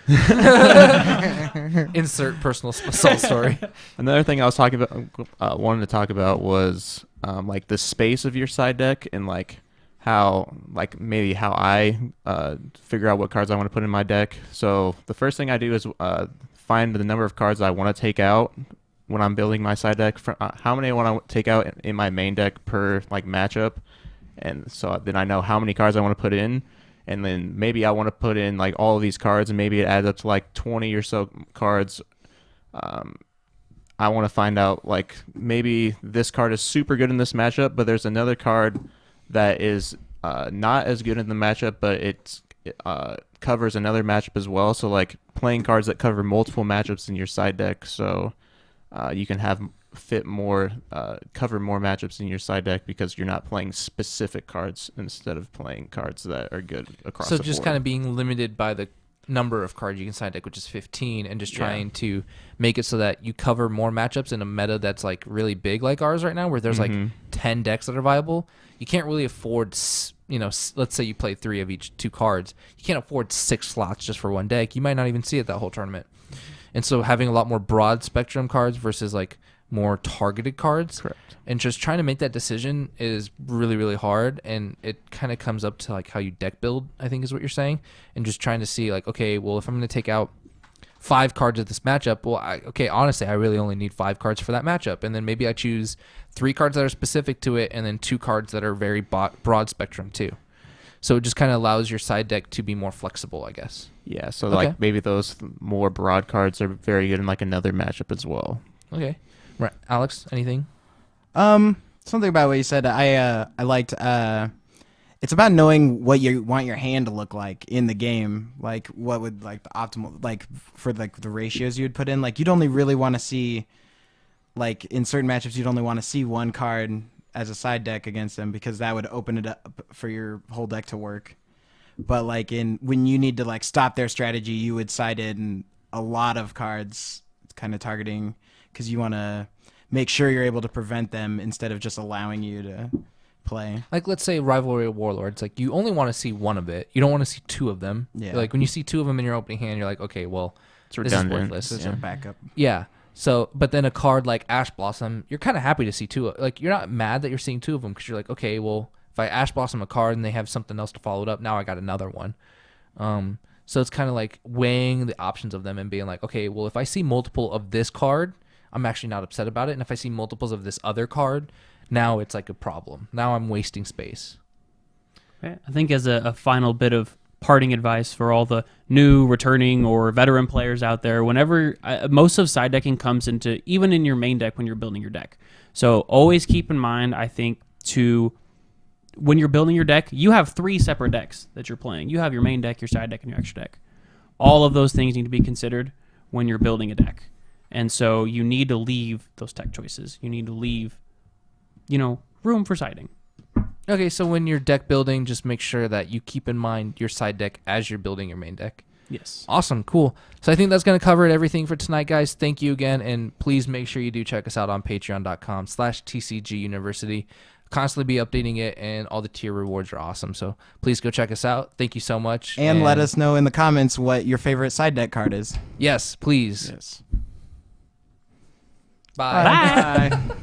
Insert personal assault story. Another thing I was talking about, wanted to talk about was like the space of your side deck and like how I figure out what cards I want to put in my deck. So the first thing I do is find the number of cards I want to take out when I'm building my side deck. How many I want to take out in my main deck per like matchup, and so then I know how many cards I want to put in, and then maybe I want to put in like all of these cards, and maybe it adds up to like 20 or so cards. I want to find out like maybe this card is super good in this matchup, but there's another card that is not as good in the matchup, but it covers another matchup as well. So like playing cards that cover multiple matchups in your side deck, so you can cover more matchups in your side deck because you're not playing specific cards instead of playing cards that are good across the board. So just kind of being limited by the number of cards you can side deck, which is 15, and just trying to make it so that you cover more matchups in a meta that's like really big like ours right now, where there's like 10 decks that are viable. You can't really afford, let's say you play 3 of each 2 cards. You can't afford 6 slots just for one deck. You might not even see it that whole tournament. And so having a lot more broad spectrum cards versus like more targeted cards. Correct. And just trying to make that decision is really, really hard. And it kind of comes up to like how you deck build, I think is what you're saying. And just trying to see like, okay, well, if I'm going to take out 5 cards of this matchup, well, honestly, I really only need 5 cards for that matchup. And then maybe I choose 3 cards that are specific to it and then 2 cards that are very broad spectrum too. So it just kind of allows your side deck to be more flexible, I guess. Yeah, so like maybe those more broad cards are very good in like another matchup as well. Okay. Right. Alex, anything? Something about what you said. I liked. It's about knowing what you want your hand to look like in the game. Like what would like the optimal, like for like the ratios you would put in. Like you'd only really want to see, like in certain matchups, you'd only want to see 1 card as a side deck against them because that would open it up for your whole deck to work. But like when you need to like stop their strategy, you would side in a lot of cards, kind of targeting, because you want to make sure you're able to prevent them instead of just allowing you to play. Like let's say Rivalry of Warlords, like you only want to see 1 of it. You don't want to see 2 of them. Yeah. Like when you see 2 of them in your opening hand, you're like, okay, well, It's redundant. this is worthless. This is a backup. Yeah. So, but then a card like Ash Blossom, you're kind of happy to see 2. Like you're not mad that you're seeing 2 of them because you're like, okay, well, if I Ash Blossom a card and they have something else to follow it up, now I got another one. So it's kind of like weighing the options of them and being like, okay, well, if I see multiple of this card, I'm actually not upset about it. And if I see multiples of this other card, now it's like a problem. Now I'm wasting space. I think as a final bit of parting advice for all the new, returning, or veteran players out there, whenever most of side decking comes into, even in your main deck when you're building your deck. So always keep in mind, I think, when you're building your deck, you have 3 separate decks that you're playing. You have your main deck, your side deck, and your extra deck. All of those things need to be considered when you're building a deck. And so you need to leave those tech choices. You need to leave, room for siding. Okay, so when you're deck building, just make sure that you keep in mind your side deck as you're building your main deck. Yes. Awesome, cool. So I think that's going to cover everything for tonight, guys. Thank you again, and please make sure you do check us out on patreon.com/TCG University. Constantly be updating it, and all the tier rewards are awesome. So please go check us out. Thank you so much. And let us know in the comments what your favorite side deck card is. Yes, please. Yes. Bye. Bye.